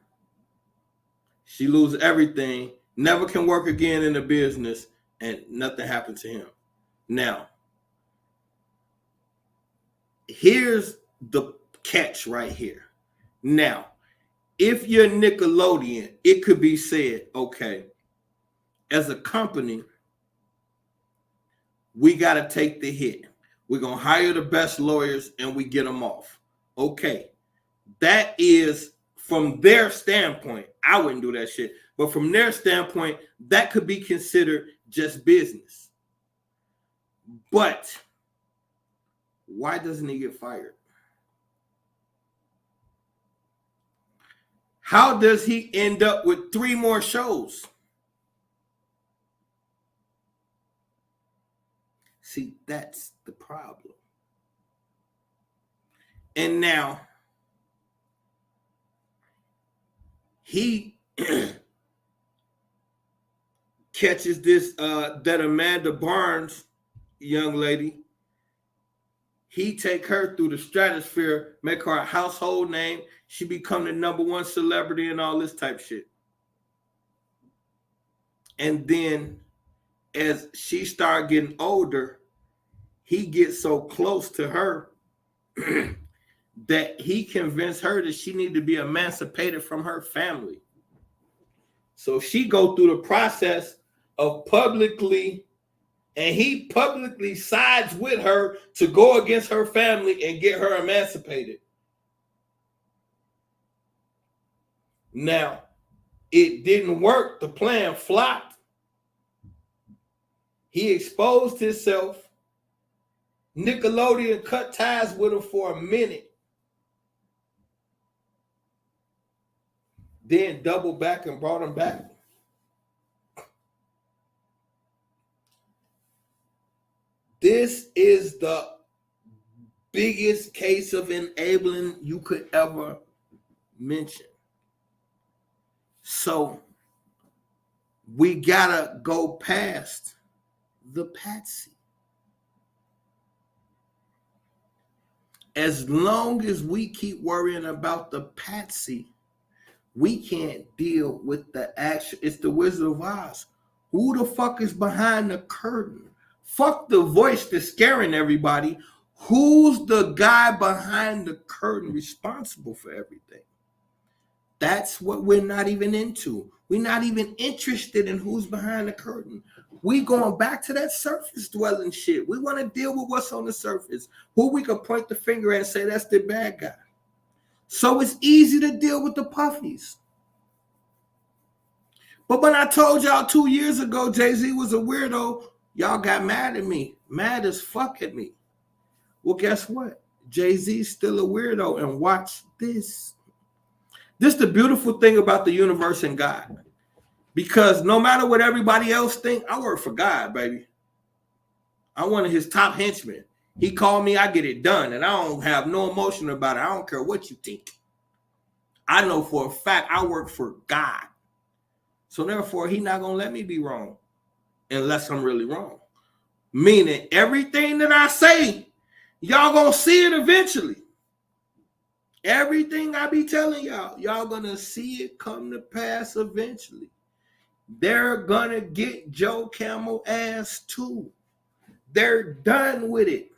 She loses everything, never can work again in the business, and nothing happened to him. Now, here's the catch right here. Now, if you're Nickelodeon, it could be said, okay, as a company, we got to take the hit. We're going to hire the best lawyers and we get them off. Okay. That is, from their standpoint, I wouldn't do that shit. But from their standpoint, that could be considered just business. But why doesn't he get fired? How does he end up with 3 more shows? See, that's the problem. And now, he catches this, that Amanda Barnes young lady. He take her through the stratosphere, make her a household name. She become the #1 celebrity and all this type shit. And then as she started getting older, he gets so close to her that he convinced her that she needed to be emancipated from her family. So she go through the process of publicly, and he publicly sides with her to go against her family and get her emancipated. Now, it didn't work. The plan flopped. He exposed himself. Nickelodeon cut ties with him for a minute. Then doubled back and brought him back. This is the biggest case of enabling you could ever mention. So we gotta go past the patsy. As long as we keep worrying about the patsy, we can't deal with the action. It's the Wizard of Oz. Who the fuck is behind the curtain? Fuck the voice that's scaring everybody. Who's the guy behind the curtain responsible for everything? That's what we're not even into. We're not even interested in who's behind the curtain. We going back to that surface dwelling shit. We want to deal with what's on the surface. Who we can point the finger at and say that's the bad guy. So it's easy to deal with the puffies. But when I told y'all 2 years ago Jay-Z was a weirdo, y'all got mad at me. Mad as fuck at me. Well, guess what? Jay-Z's still a weirdo. And watch this. This is the beautiful thing about the universe and God. Because no matter what everybody else think, I work for God, baby. I'm one of his top henchmen. He called me, I get it done. And I don't have no emotion about it. I don't care what you think. I know for a fact I work for God. So therefore, he's not going to let me be wrong unless I'm really wrong. Meaning everything that I say, y'all going to see it eventually. Everything I be telling y'all going to see it come to pass eventually. They're going to get Joe Camel ass too. They're done with it.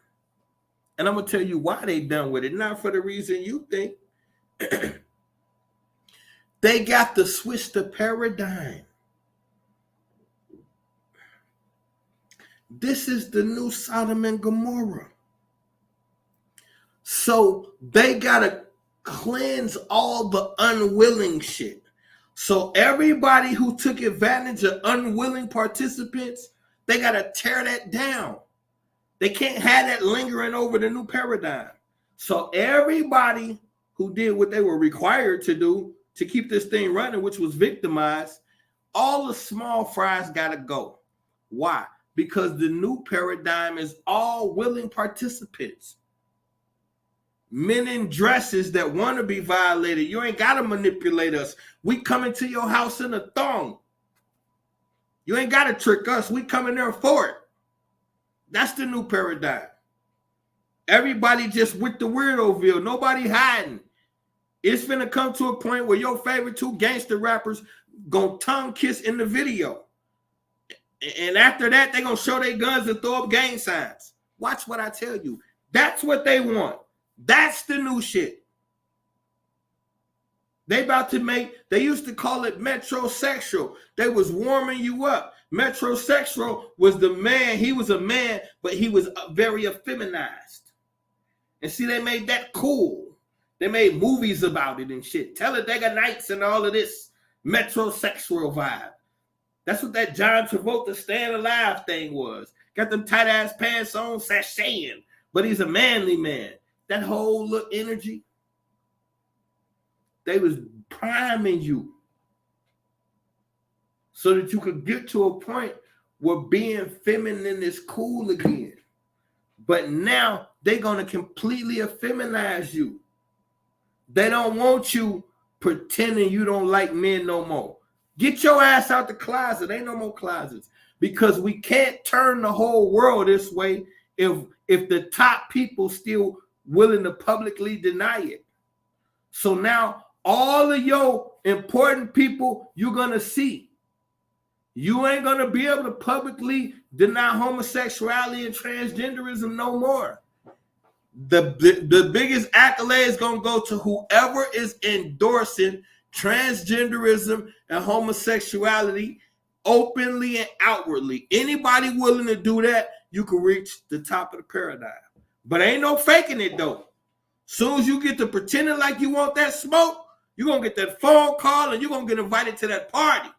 And I'm going to tell you why they done with it. Not for the reason you think. They got to switch the paradigm. This is the new Sodom and Gomorrah. So they got to cleanse all the unwilling shit. So everybody who took advantage of unwilling participants, they got to tear that down. They can't have that lingering over the new paradigm. So everybody who did what they were required to do to keep this thing running, which was victimized, all the small fries got to go. Why? Because the new paradigm is all willing participants. Men in dresses that want to be violated. You ain't got to manipulate us. We come into your house in a thong. You ain't got to trick us. We come in there for it. That's the new paradigm. Everybody just with the Weirdoville. Nobody hiding. It's finna come to a point where your favorite two gangster rappers gonna tongue kiss in the video. And after that, they gonna show their guns and throw up gang signs. Watch what I tell you. That's what they want. That's the new shit. They about to make, they used to call it metrosexual. They was warming you up. Metrosexual was the man, he was a man, but he was very effeminized. And see, they made that cool. They made movies about it and shit. Talladega Nights and all of this metrosexual vibe. That's what that John Travolta Staying Alive thing was. Got them tight ass pants on, sashaying, but he's a manly man. That whole look energy, they was priming you so that you could get to a point where being feminine is cool again. But now they're going to completely effeminize you. They don't want you pretending you don't like men no more. Get your ass out the closet. Ain't no more closets. Because we can't turn the whole world this way if the top people still willing to publicly deny it. So now all of your important people you're going to see. You ain't going to be able to publicly deny homosexuality and transgenderism no more. The biggest accolade is going to go to whoever is endorsing transgenderism and homosexuality openly and outwardly. Anybody willing to do that, you can reach the top of the paradigm. But ain't no faking it though. Soon as you get to pretending like you want that smoke, you're going to get that phone call and you're going to get invited to that party.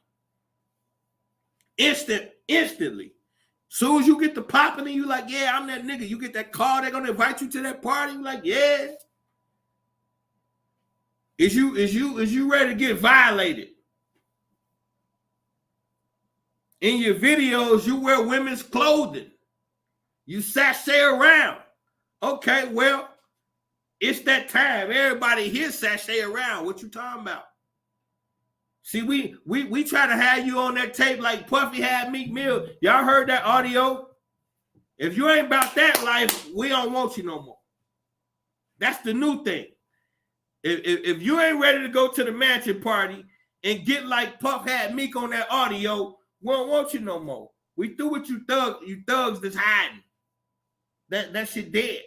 Instantly. Soon as you get to popping and you like, yeah, I'm that nigga. You get that call, they're gonna invite you to that party. You like, yeah. Is you ready to get violated? In your videos, you wear women's clothing. You sashay around. Okay, well, it's that time. Everybody here sashay around. What you talking about? See, we try to have you on that tape like Puffy had Meek Mill. Y'all heard that audio? If you ain't about that life, we don't want you no more. That's the new thing. If you ain't ready to go to the mansion party and get like Puff had Meek on that audio, we don't want you no more. We through with you thugs that's hiding. That shit dead.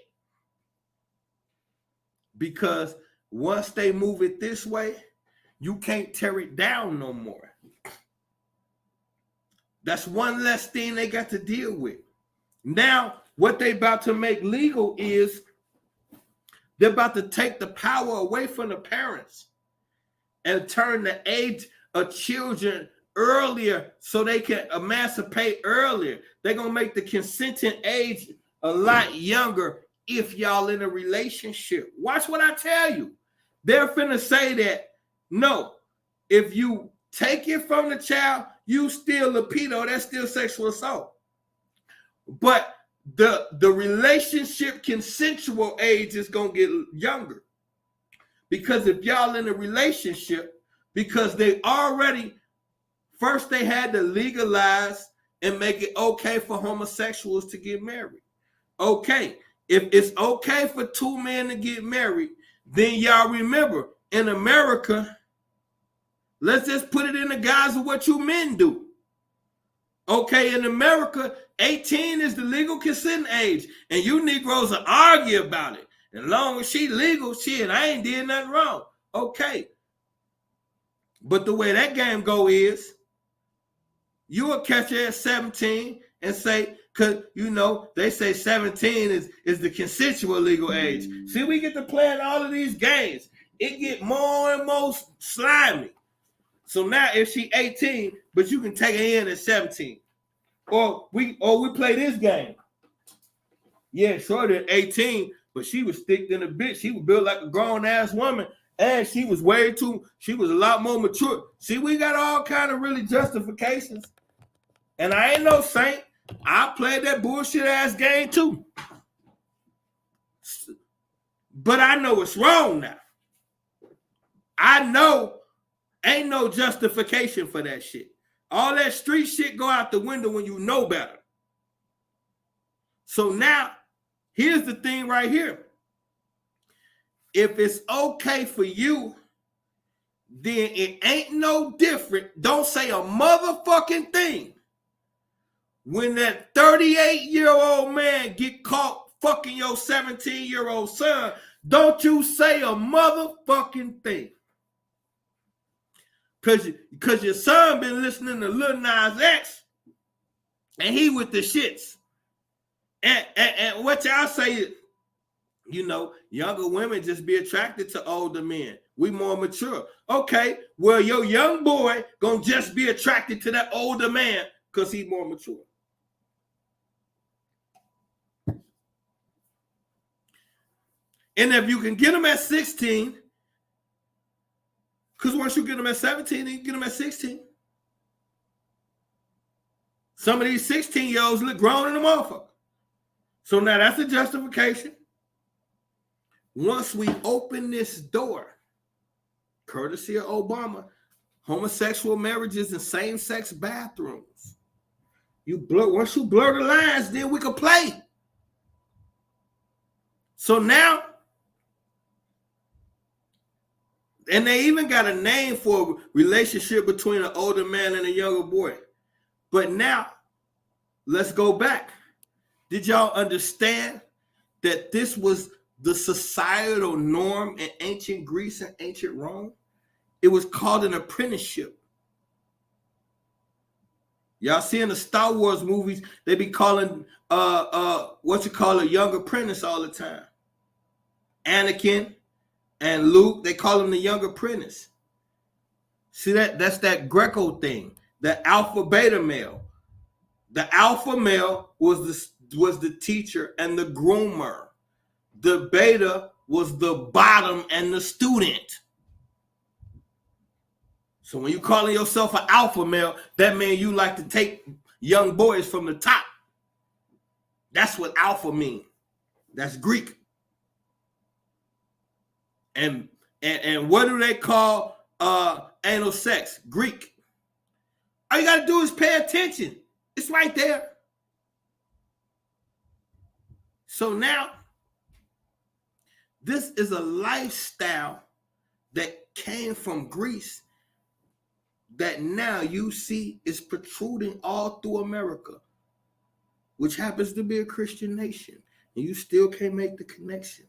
Because once they move it this way, you can't tear it down no more. That's one less thing they got to deal with. Now, what they about to make legal is they're about to take the power away from the parents and turn the age of children earlier so they can emancipate earlier. They're going to make the consenting age a lot younger if y'all in a relationship. Watch what I tell you. They're finna say that, no, if you take it from the child, you still a pedo. That's still sexual assault. But the relationship consensual age is going to get younger. Because if y'all in a relationship, because they already, first they had to legalize and make it okay for homosexuals to get married. Okay, if it's okay for two men to get married, then y'all remember, in America, let's just put it in the guise of what you men do. Okay, in America, 18 is the legal consent age, and you Negroes will argue about it. As long as she legal, shit, I ain't did nothing wrong. Okay. But the way that game go is, you will catch her at 17 and say, because, you know, they say 17 is the consensual legal age. See, we get to play in all of these games. It get more and more slimy. So now if she 18, but you can take her in at 17. Or we play this game. Yeah, shorter than 18, but she was thick than a bitch. She was built like a grown-ass woman, and she was she was a lot more mature. See, we got all kind of really justifications. And I ain't no saint. I played that bullshit-ass game too. But I know it's wrong now. I know ain't no justification for that shit. All that street shit go out the window when you know better. So now, here's the thing right here. If it's okay for you, then it ain't no different. Don't say a motherfucking thing. When that 38-year-old man get caught fucking your 17-year-old son, don't you say a motherfucking thing. Because your son been listening to Lil Nas X, and he with the shits. And what y'all say is, you know, younger women just be attracted to older men. We more mature. Okay, well, your young boy gonna just be attracted to that older man because he more mature. And if you can get him at 16, because once you get him at 17, you can get him at 16. Some of these 16-year-olds look grown in the motherfucker. So now that's a justification. Once we open this door, courtesy of Obama, homosexual marriages in same-sex bathrooms. Once you blur the lines, then we can play. So now, and they even got a name for a relationship between an older man and a younger boy. But now, let's go back. Did y'all understand that this was the societal norm in ancient Greece and ancient Rome? It was called an apprenticeship. Y'all see in the Star Wars movies, they be calling a young apprentice all the time. Anakin and Luke, they call him the young apprentice. See that's that Greco thing, the alpha beta male. The alpha male was the teacher and the groomer. The beta was the bottom and the student. So when you calling yourself an alpha male, that means you like to take young boys from the top. That's what alpha means. That's Greek. And what do they call anal sex? Greek. All you gotta do is pay attention. It's right there. So now, this is a lifestyle that came from Greece that now you see is protruding all through America, which happens to be a Christian nation, and you still can't make the connection.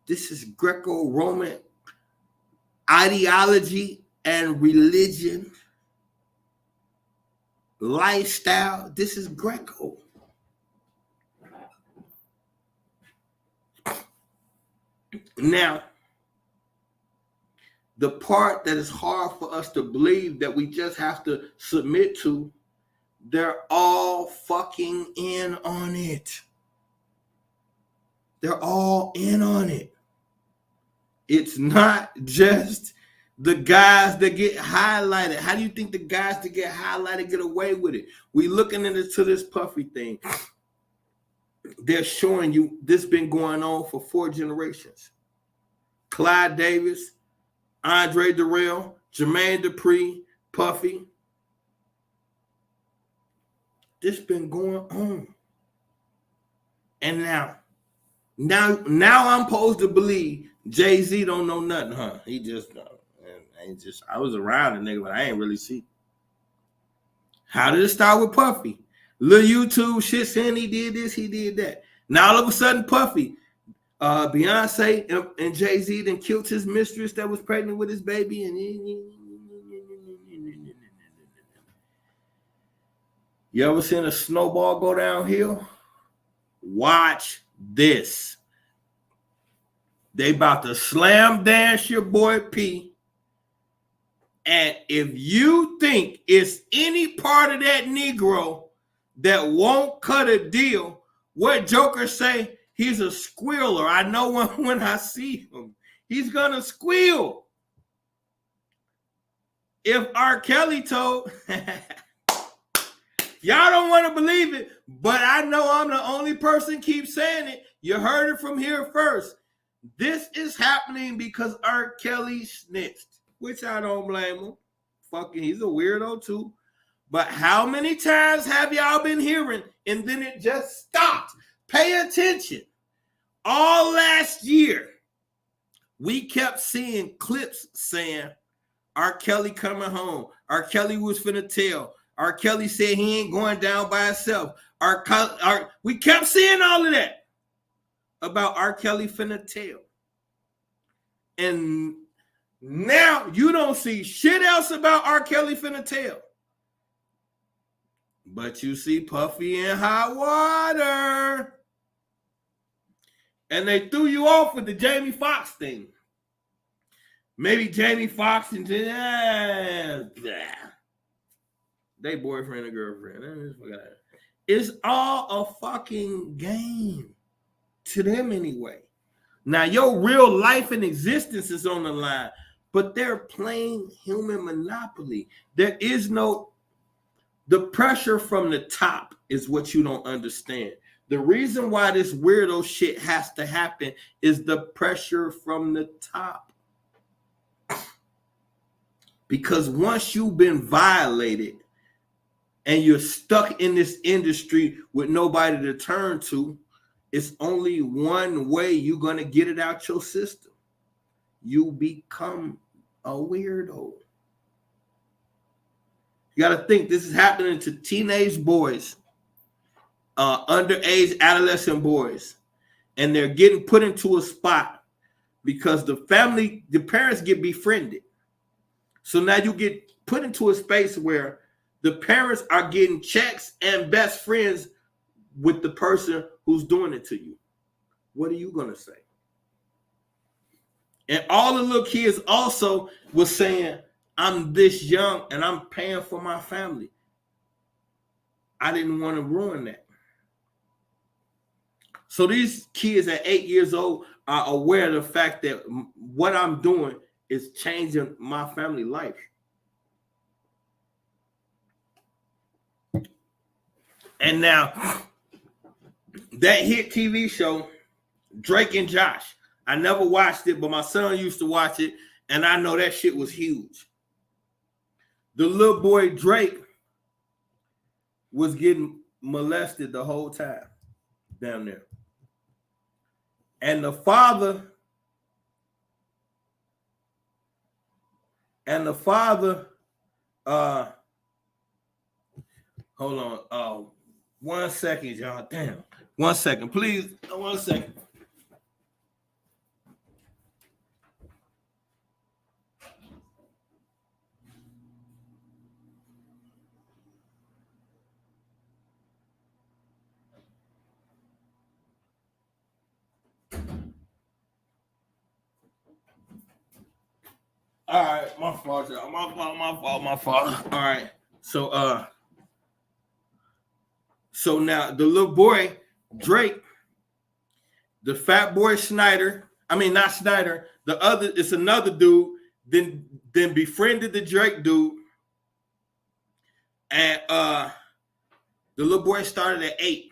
This is Greco-Roman ideology and religion, lifestyle. This is Greco. Now, The part that is hard for us to believe that we just have to submit to, they're all fucking in on it. They're all in on it. It's not just the guys that get highlighted. How do you think the guys that get highlighted get away with it? We looking into this Puffy thing. They're showing you this been going on for 4 generations. Clyde Davis, Andre Durrell, Jermaine Dupri, Puffy. This been going on. And now I'm supposed to believe Jay-Z don't know nothing, huh? He just I was around the nigga, but I ain't really see. How did it start with Puffy? Little YouTube shit saying he did this, he did that. Now all of a sudden Puffy, Beyonce and Jay-Z then killed his mistress that was pregnant with his baby. And you ever seen a snowball go downhill? Watch this. They about to slam dance your boy P. And if you think it's any part of that Negro that won't cut a deal, what Joker say? He's a squealer. I know when I see him, he's gonna squeal. If R. Kelly told, y'all don't want to believe it, but I know I'm the only person keep saying it. You heard it from here first. This is happening because R. Kelly snitched, which I don't blame him. Fucking, he's a weirdo too. But how many times have y'all been hearing and then it just stopped? Pay attention. All last year, we kept seeing clips saying R. Kelly coming home. R. Kelly was finna tell. R. Kelly said he ain't going down by himself. We kept seeing all of that about R. Kelly finna tell. And now you don't see shit else about R. Kelly finna tell. But you see Puffy in hot water. And they threw you off with the Jamie Foxx thing. Maybe Jamie Foxx and they boyfriend and girlfriend. It's all a fucking game to them anyway. Now your real life and existence is on the line, but they're playing human Monopoly. There is no, the pressure from the top is what you don't understand. The reason why this weirdo shit has to happen is the pressure from the top. Because once you've been violated and you're stuck in this industry with nobody to turn to, it's only one way you're going to get it out your system. You become a weirdo. You got to think this is happening to teenage boys, underage adolescent boys, and they're getting put into a spot because the parents get befriended. So now you get put into a space where the parents are getting checks and best friends with the person who's doing it to you. What are you going to say? And all the little kids also was saying, I'm this young and I'm paying for my family. I didn't want to ruin that. So these kids at 8 years old are aware of the fact that what I'm doing is changing my family life. And now that hit TV show, Drake and Josh. I never watched it, but my son used to watch it, and I know that shit was huge. The little boy Drake was getting molested the whole time down there. And the father hold on. 1 second, y'all. Damn. 1 second, please. 1 second. All right, my fault, y'all. My fault. All right. So now the little boy, Drake, the fat boy Snyder, I mean not Snyder, it's another dude, then befriended the Drake dude. And the little boy started at 8.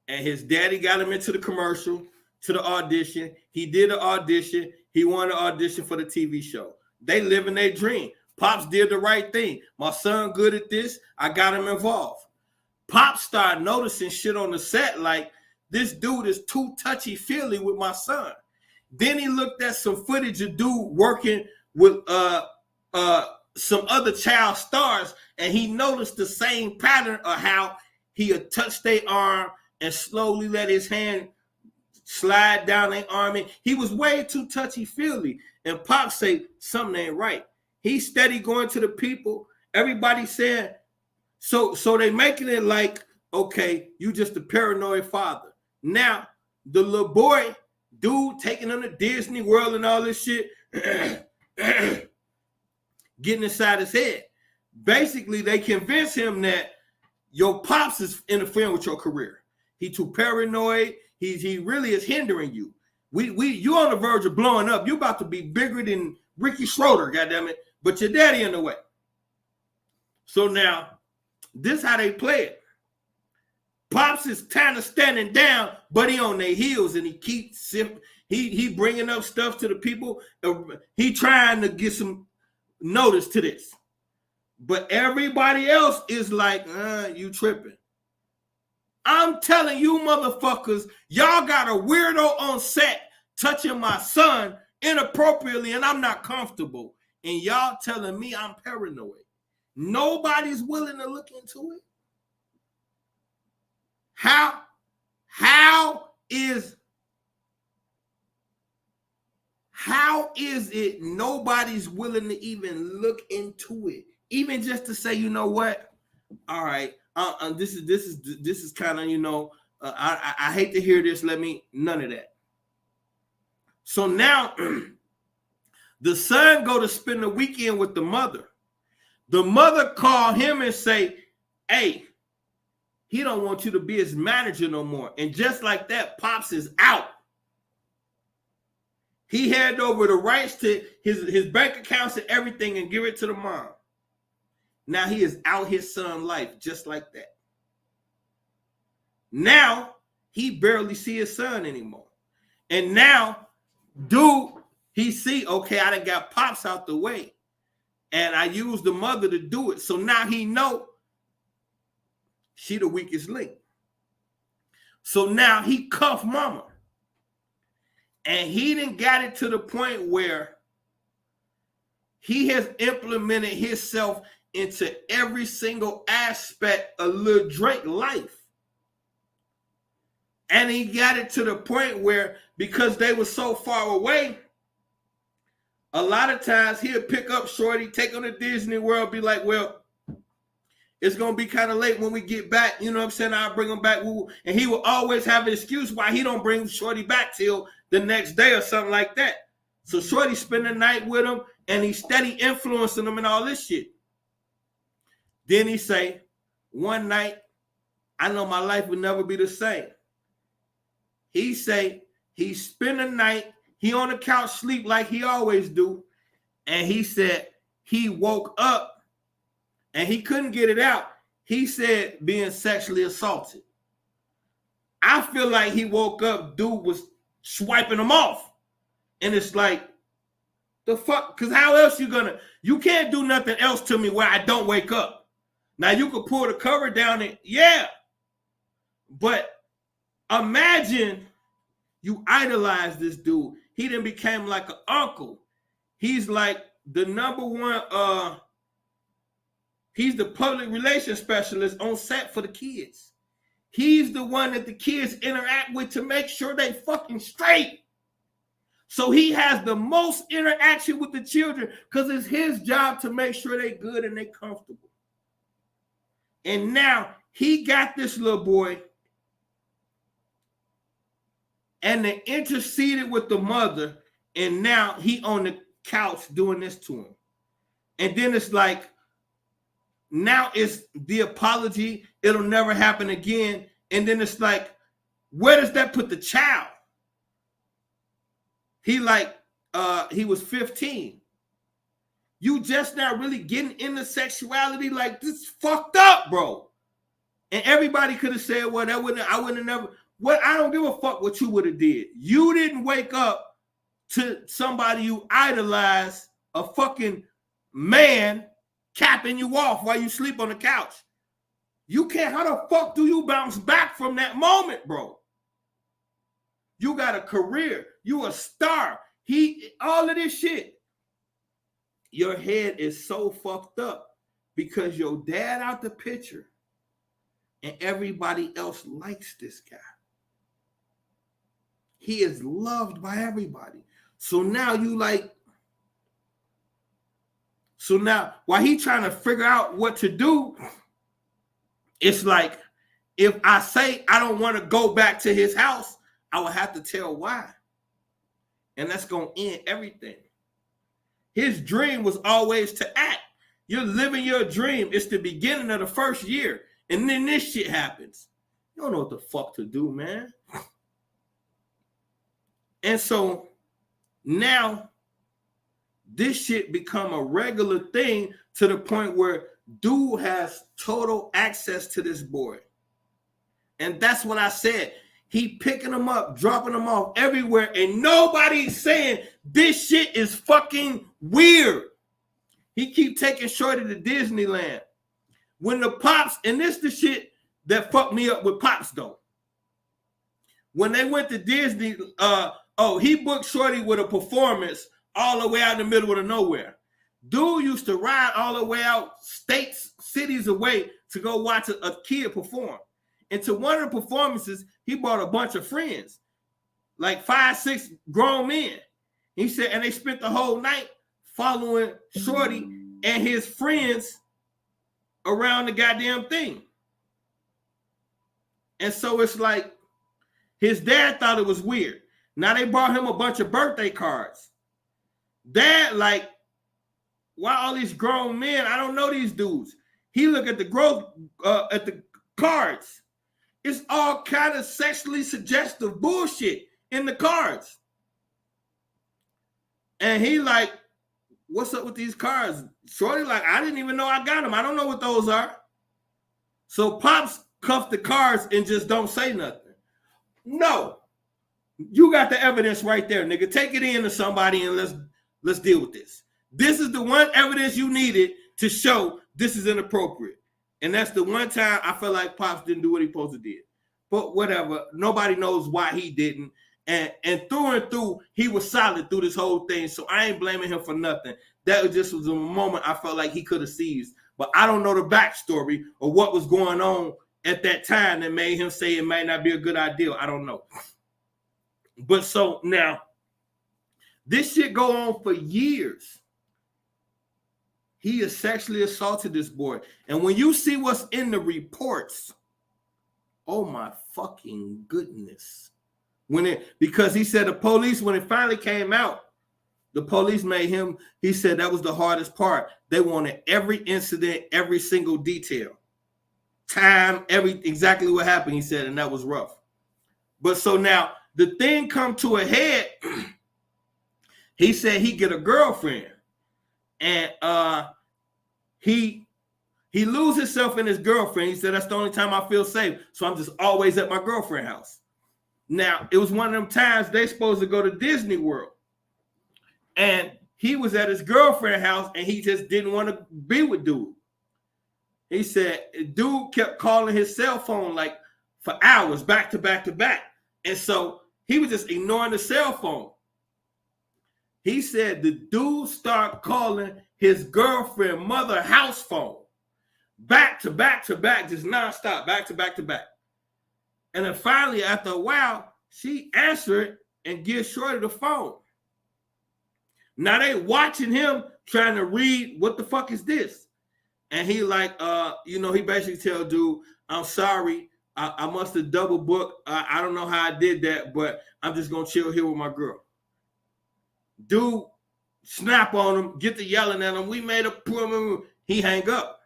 And his daddy got him into the commercial, to the audition. He did the audition. He won the audition for the TV show. They living their dream. Pops did the right thing. My son good at this. I got him involved. Pops started noticing shit on the set like, this dude is too touchy-feely with my son. Then he looked at some footage of dude working with some other child stars, and he noticed the same pattern of how he would touch their arm and slowly let his hand slide down their arm. And he was way too touchy-feely. And Pop say, something ain't right. He steady going to the people. Everybody saying, so they making it like, okay, you just a paranoid father. Now, the little boy, dude taking him to Disney World and all this shit, getting inside his head. Basically, they convince him that your pops is interfering with your career. He too paranoid. He really is hindering you. You on the verge of blowing up. You about to be bigger than Ricky Schroeder, goddammit, but your daddy in the way. So now, this how they play it. Pops is kind of standing down, but he on their heels, and he keeps he bringing up stuff to the people. He trying to get some notice to this, but everybody else is like, you tripping. I'm telling you, motherfuckers, y'all got a weirdo on set touching my son inappropriately, and I'm not comfortable. And y'all telling me I'm paranoid. Nobody's willing to look into it. How is it nobody's willing to even look into it? Even just to say, you know what? All right, this is kind of, you know, I hate to hear this. None of that. So now the son go to spend the weekend with the mother. The mother call him and say, hey, he don't want you to be his manager no more. And just like that, Pops is out. He handed over the rights to his bank accounts and everything and give it to the mom. Now he is out his son's life just like that. Now he barely see his son anymore. And now, dude, he see, okay, I done got Pops out the way. And I used the mother to do it. So now he know she the weakest link. So now he cuffed mama. And he done got it to the point where he has implemented himself into every single aspect of Lil Drake life. And he got it to the point where, because they were so far away, a lot of times he'll pick up Shorty, take him to Disney World, be like, well, it's going to be kind of late when we get back. You know what I'm saying? I'll bring him back. And he will always have an excuse why he don't bring Shorty back till the next day or something like that. So Shorty spend the night with him, and he's steady influencing him and all this shit. Then he say, one night, I know my life would never be the same. He say, he spend the night, he on the couch sleep like he always do. And he said he woke up and he couldn't get it out. He said being sexually assaulted. I feel like he woke up, dude was swiping him off. And it's like, the fuck? Because how else you can't do nothing else to me where I don't wake up. Now you could pull the cover down and yeah. But imagine you idolize this dude. He then became like an uncle. He's like the number one, he's the public relations specialist on set for the kids. He's the one that the kids interact with to make sure they fucking straight. So he has the most interaction with the children because it's his job to make sure they good and they comfortable. And now he got this little boy and they interceded with the mother, and now he on the couch doing this to him. And then it's like, now it's the apology. It'll never happen again. And then it's like, where does that put the child? He was 15. You just not really getting into sexuality. Like, this is fucked up, bro. And everybody could have said, well, I wouldn't have never. What, I don't give a fuck what you would have did. You didn't wake up to somebody you idolize, a fucking man capping you off while you sleep on the couch. You can't. How the fuck do you bounce back from that moment, bro? You got a career. You a star. All of this shit. Your head is so fucked up because your dad out the picture and everybody else likes this guy. He is loved by everybody. So now while he trying to figure out what to do, it's like, if I say I don't want to go back to his house, I will have to tell why. And that's going to end everything. His dream was always to act. You're living your dream. It's the beginning of the first year. And then this shit happens. You don't know what the fuck to do, man. And so now this shit become a regular thing to the point where dude has total access to this boy. And that's what I said. He picking them up, dropping them off everywhere, and nobody's saying this shit is fucking weird. He keep taking Shorty to Disneyland. When the Pops, and this the shit that fucked me up with Pops though. When they went to Disney, he booked Shorty with a performance all the way out in the middle of the nowhere. Dude used to ride all the way out states, cities away to go watch a kid perform. And to one of the performances, he brought a bunch of friends, like 5, 6 grown men. He said, and they spent the whole night following Shorty and his friends around the goddamn thing. And so it's like, his dad thought it was weird. Now they brought him a bunch of birthday cards. Dad, like, why all these grown men? I don't know these dudes. He look at the cards. It's all kind of sexually suggestive bullshit in the cards. And he like, what's up with these cards? Shorty like, I didn't even know I got them. I don't know what those are. So Pops cuffed the cards and just don't say nothing. No. You got the evidence right there, nigga. Take it in to somebody and let's deal with this. This is the one evidence you needed to show this is inappropriate. And that's the one time I feel like Pops didn't do what he supposed to did. But whatever. Nobody knows why he didn't. And through, he was solid through this whole thing. So I ain't blaming him for nothing. That just was a moment I felt like he could have seized. But I don't know the backstory or what was going on at that time that made him say it might not be a good idea. I don't know. But so now, this shit go on for years. He has sexually assaulted this boy. And when you see what's in the oh my fucking goodness. Because he said the police, when it finally came out, the police made him, he said that was the hardest part. They wanted every incident, every single detail. Time, exactly what happened, he said, and that was rough. But so now, the thing come to a head, he said he get a girlfriend. And he lose himself in his girlfriend. He said, that's the only time I feel safe. So I'm just always at my girlfriend's house. Now, it was one of them times they supposed to go to Disney World. And he was at his girlfriend's house and he just didn't want to be with dude. He said, dude kept calling his cell phone like for hours, back to back to back. And so he was just ignoring the cell phone. He said the dude started calling his girlfriend mother house phone. Back to back to back, just nonstop, back to back to back. And then finally, after a while, she answered and gives Shorty the phone. Now they watching him trying to read, what the fuck is this? And he like, he basically tell dude, I'm sorry, I must have double booked. I don't know how I did that, but I'm just gonna chill here with my girl. Dude snap on him, get to yelling at him. We made a problem. He hang up.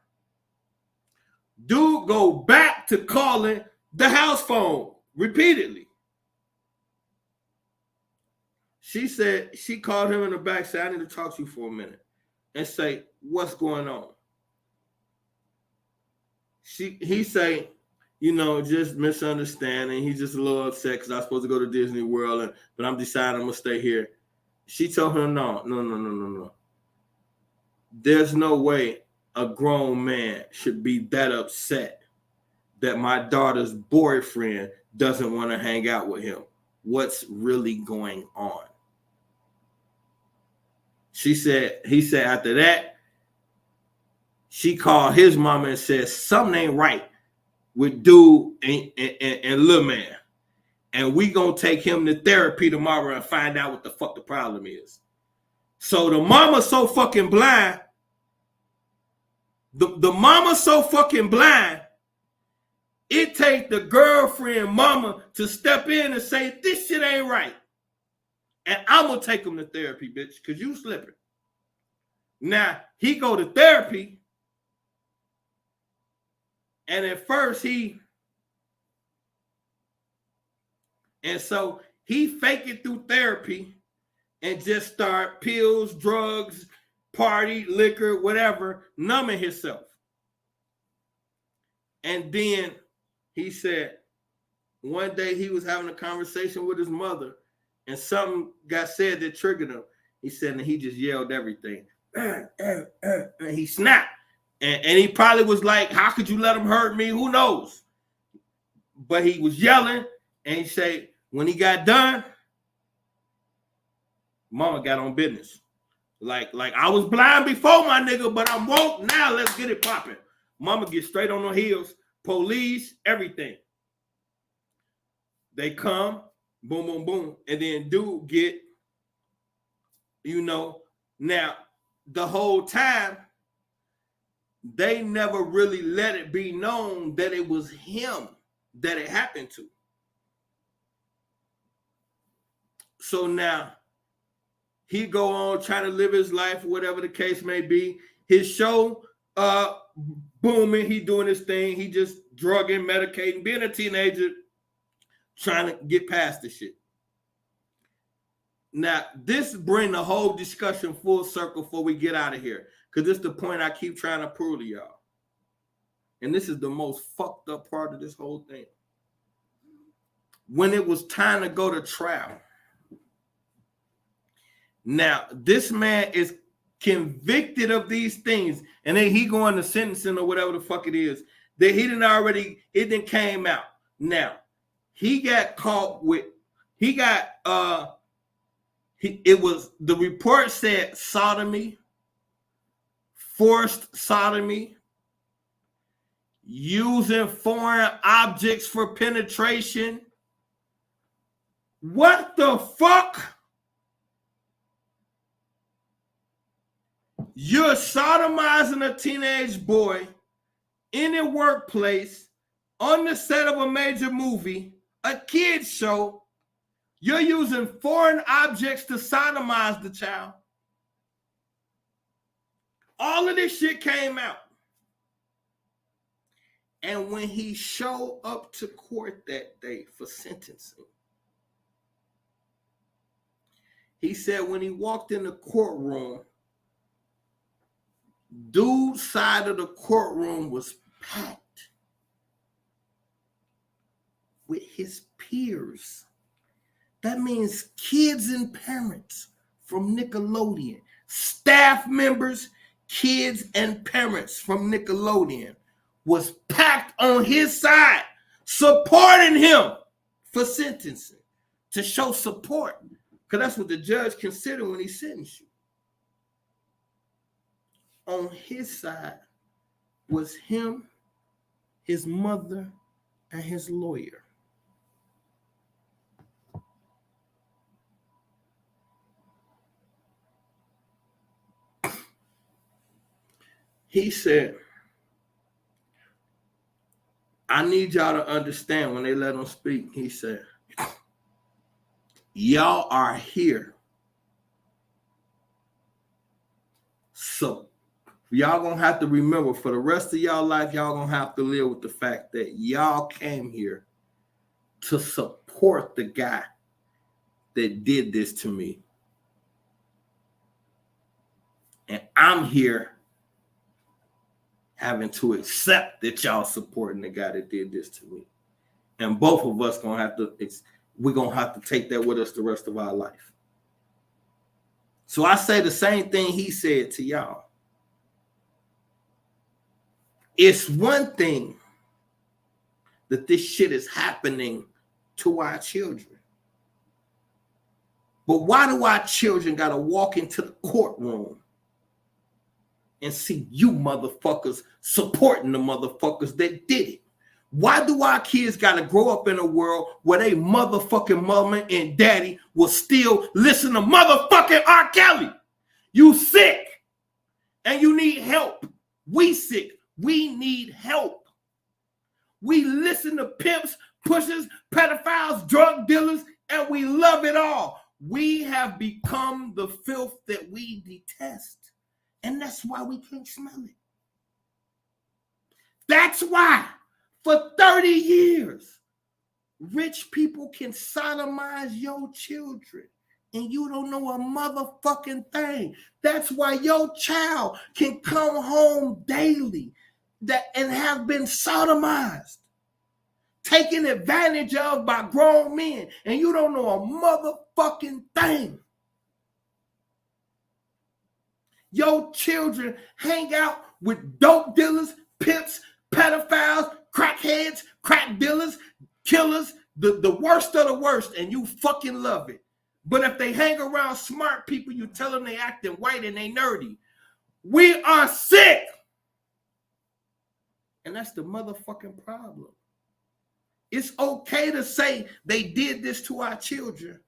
Dude go back to calling the house phone repeatedly. She said she called him in the back, said, I need to talk to you for a minute, and say, what's going on? He say, just misunderstanding. He's just a little upset because I was supposed to go to Disney World, but I'm deciding I'm gonna stay here. She told him, no. There's no way a grown man should be that upset that my daughter's boyfriend doesn't want to hang out with him. What's really going on? He said after that, she called his mama and said something ain't right with dude and little man. And we gonna take him to therapy tomorrow and find out what the fuck the problem is. So the mama's so fucking blind. The mama's so fucking blind. It takes the girlfriend mama to step in and say, this shit ain't right. And I'm gonna take him to therapy, bitch, because you slipping. Now, he go to therapy. And at first so he fake it through therapy and just start pills, drugs, party, liquor, whatever, numbing himself. And then he said one day he was having a conversation with his mother and something got said that triggered him. He said, and he just yelled everything. And he snapped. And he probably was like, how could you let him hurt me? Who knows? But he was yelling, and he said, when he got done, mama got on business. Like I was blind before, my nigga, but I'm woke now. Let's get it popping. Mama gets straight on her heels. Police, everything. They come, boom, boom, boom. And then dude get, now the whole time, they never really let it be known that it was him that it happened to. So now he go on trying to live his life, whatever the case may be. His show, booming. He doing his thing. He just drugging, medicating, being a teenager, trying to get past the shit. Now, this bring the whole discussion full circle before we get out of here. Because this is the point I keep trying to prove to y'all. And this is the most fucked up part of this whole thing. When it was time to go to trial. Now, this man is convicted of these things. And then he going to sentencing or whatever the fuck it is. That it didn't came out. Now, he got caught with, the report said sodomy, forced sodomy, using foreign objects for penetration. What the fuck? You're sodomizing a teenage boy in a workplace, on the set of a major movie, a kid's show. You're using foreign objects to sodomize the child. All of this shit came out. And when he showed up to court that day for sentencing, he said when he walked in the courtroom, dude's side of the courtroom was packed with his peers. That means kids and parents from Nickelodeon, staff members, kids and parents from Nickelodeon was packed on his side, supporting him for sentencing, to show support, because that's what the judge considered when he sentenced you. On his side was him, his mother, and his lawyer. He said, I need y'all to understand when they let him speak. He said, y'all are here So y'all gonna have to remember for the rest of y'all life, y'all gonna have to live with the fact that y'all came here to support the guy that did this to me. And I'm here having to accept that y'all supporting the guy that did this to me. And both of us we're gonna have to take that with us the rest of our life. So I say the same thing he said to y'all. It's one thing that this shit is happening to our children. But why do our children gotta walk into the courtroom and see you motherfuckers supporting the motherfuckers that did it? Why do our kids gotta grow up in a world where they motherfucking mama and daddy will still listen to motherfucking R. Kelly? You sick and you need help. We sick. We need help. We listen to pimps, pushers, pedophiles, drug dealers, and we love it all. We have become the filth that we detest. And that's why we can't smell it. That's why for 30 years, rich people can sodomize your children and you don't know a motherfucking thing. That's why your child can come home daily and have been sodomized, taken advantage of by grown men, and you don't know a motherfucking thing. Your children hang out with dope dealers, pimps, pedophiles, crackheads, crack dealers, killers, the worst of the worst, and you fucking love it. But if they hang around smart people, you tell them they acting white and they nerdy. We are sick. And that's the motherfucking problem. It's okay to say they did this to our children,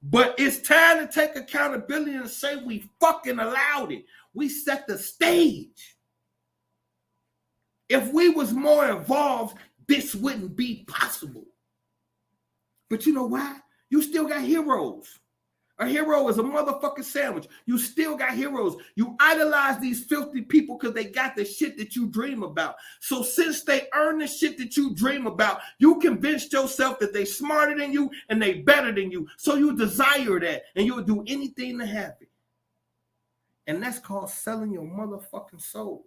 but it's time to take accountability and say we fucking allowed it. We set the stage. If we was more involved, this wouldn't be possible. But you know why? You still got heroes. A hero is a motherfucking sandwich. You still got heroes. You idolize these filthy people because they got the shit that you dream about. So since they earn the shit that you dream about, you convinced yourself that they smarter than you and they better than you. So you desire that and you'll do anything to have it. And that's called selling your motherfucking soul.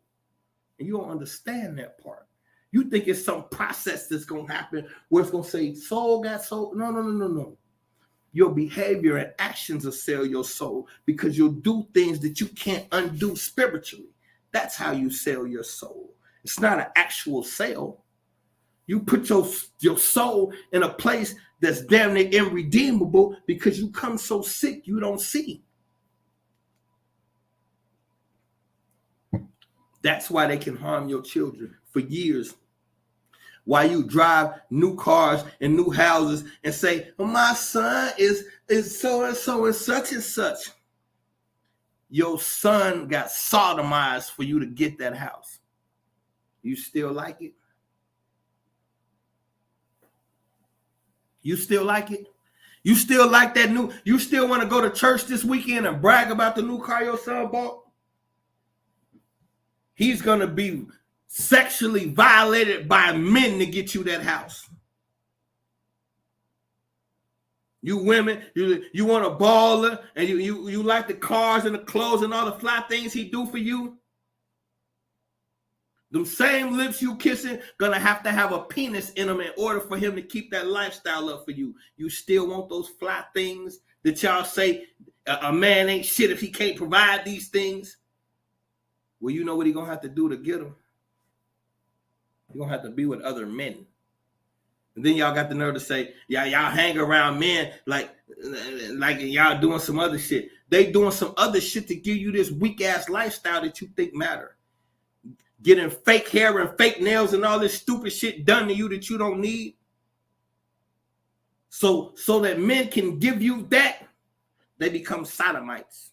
And you don't understand that part. You think it's some process that's going to happen where it's going to say soul got soul. No. Your behavior and actions will sell your soul because you'll do things that you can't undo spiritually. That's how you sell your soul. It's not an actual sale. You put your soul in a place that's damn near irredeemable because you come so sick you don't see. That's why they can harm your children for years. Why you drive new cars and new houses and say, well, my son is so-and-so and such and such. Your son got sodomized for you to get that house. You still like it? You still like it? You still like that new, you still want to go to church this weekend and brag about the new car your son bought? He's going to be sexually violated by men to get you that house. You women, you want a baller and you like the cars and the clothes and all the fly things he do for you. Them same lips you kissing gonna have to have a penis in them in order for him to keep that lifestyle up for you. You still want those fly things that y'all say a man ain't shit if he can't provide these things? Well, you know what he gonna have to do to get them? You're going to have to be with other men. And then y'all got the nerve to say, yeah, y'all hang around men like y'all doing some other shit. They doing some other shit to give you this weak-ass lifestyle that you think matter. Getting fake hair and fake nails and all this stupid shit done to you that you don't need. So that men can give you that, they become sodomites.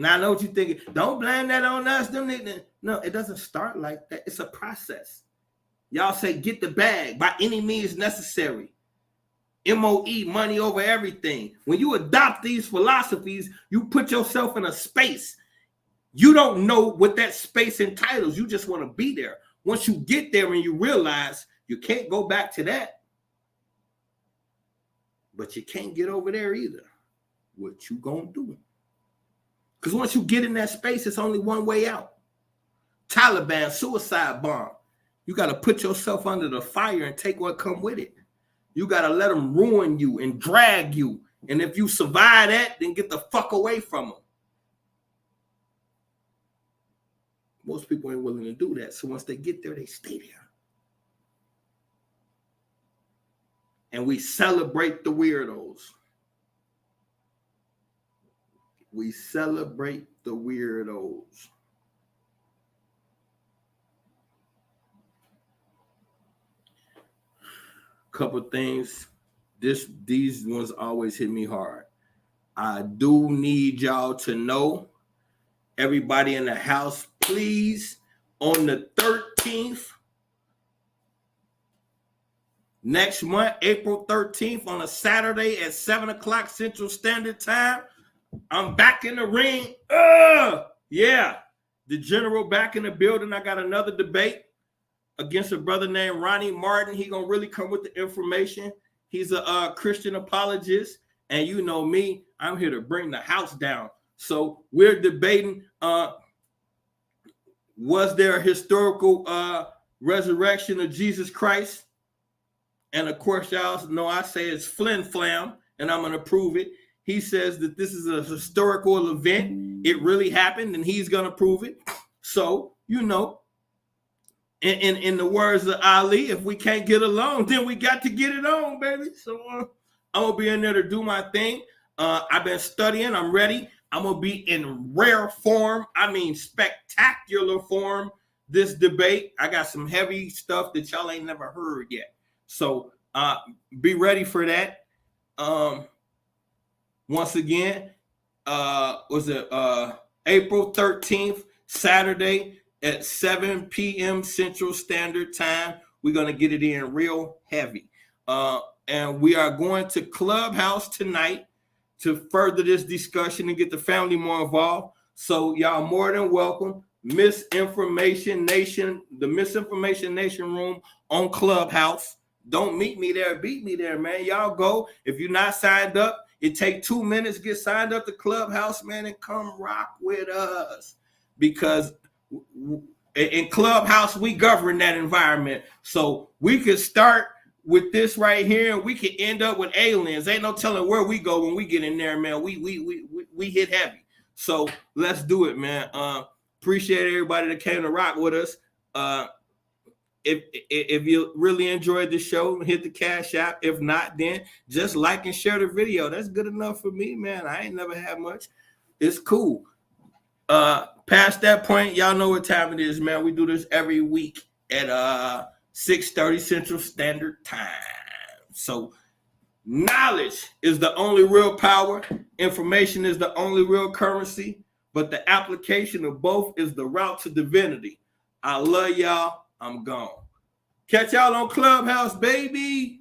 Now, I know what you're thinking. Don't blame that on us. No, it doesn't start like that. It's a process. Y'all say get the bag by any means necessary. MOE, money over everything. When you adopt these philosophies, you put yourself in a space You don't know what that space entitles. You just want to be there. Once you get there and you realize you can't go back to that, but you can't get over there either, what you gonna do? Because once you get in that space, it's only one way out. Taliban, suicide bomb. You got to put yourself under the fire and take what come with it. You got to let them ruin you and drag you. And if you survive that, then get the fuck away from them. Most people ain't willing to do that. So once they get there, they stay there. And we celebrate the weirdos. We celebrate the weirdos. Couple things. These ones always hit me hard. I do need y'all to know, everybody in the house, please, on the 13th, next month, April 13th, on a Saturday at 7 o'clock Central Standard Time, I'm back in the ring. Yeah. The general back in the building. I got another debate against a brother named Ronnie Martin. He gonna really come with the information. He's a Christian apologist, and you know me, I'm here to bring the house down. So we're debating, was there a historical resurrection of Jesus Christ? And of course, y'all know I say it's flim flam, and I'm gonna prove it. He says that this is a historical event. It really happened, and he's gonna prove it. So, you know, in the words of Ali, if we can't get along, then we got to get it on, baby. So I'm going to be in there to do my thing. I've been studying. I'm ready. I'm going to be in rare form. I mean, spectacular form, this debate. I got some heavy stuff that y'all ain't never heard yet. So be ready for that. Once again, was it April 13th, Saturday, at 7 p.m. Central Standard Time. We're going to get it in real heavy. And we are going to Clubhouse tonight to further this discussion and get the family more involved. So y'all more than welcome. Misinformation Nation, the Misinformation Nation room on Clubhouse. Don't meet me there. Beat me there, man. Y'all go. If you're not signed up, it take 2 minutes. Get signed up to Clubhouse, man, and come rock with us. Because in Clubhouse, we govern that environment. So we could start with this right here, and we could end up with aliens. Ain't no telling where we go when we get in there, man. We hit heavy. So let's do it, man. Appreciate everybody that came to rock with us. If you really enjoyed the show, hit the Cash App. If not, then just like and share the video. That's good enough for me, man. I ain't never had much. It's cool. Past that point, y'all know what time it is, man. We do this every week at 6:30 Central Standard Time. So knowledge is the only real power. Information is the only real currency. But the application of both is the route to divinity. I love y'all. I'm gone. Catch y'all on Clubhouse, baby.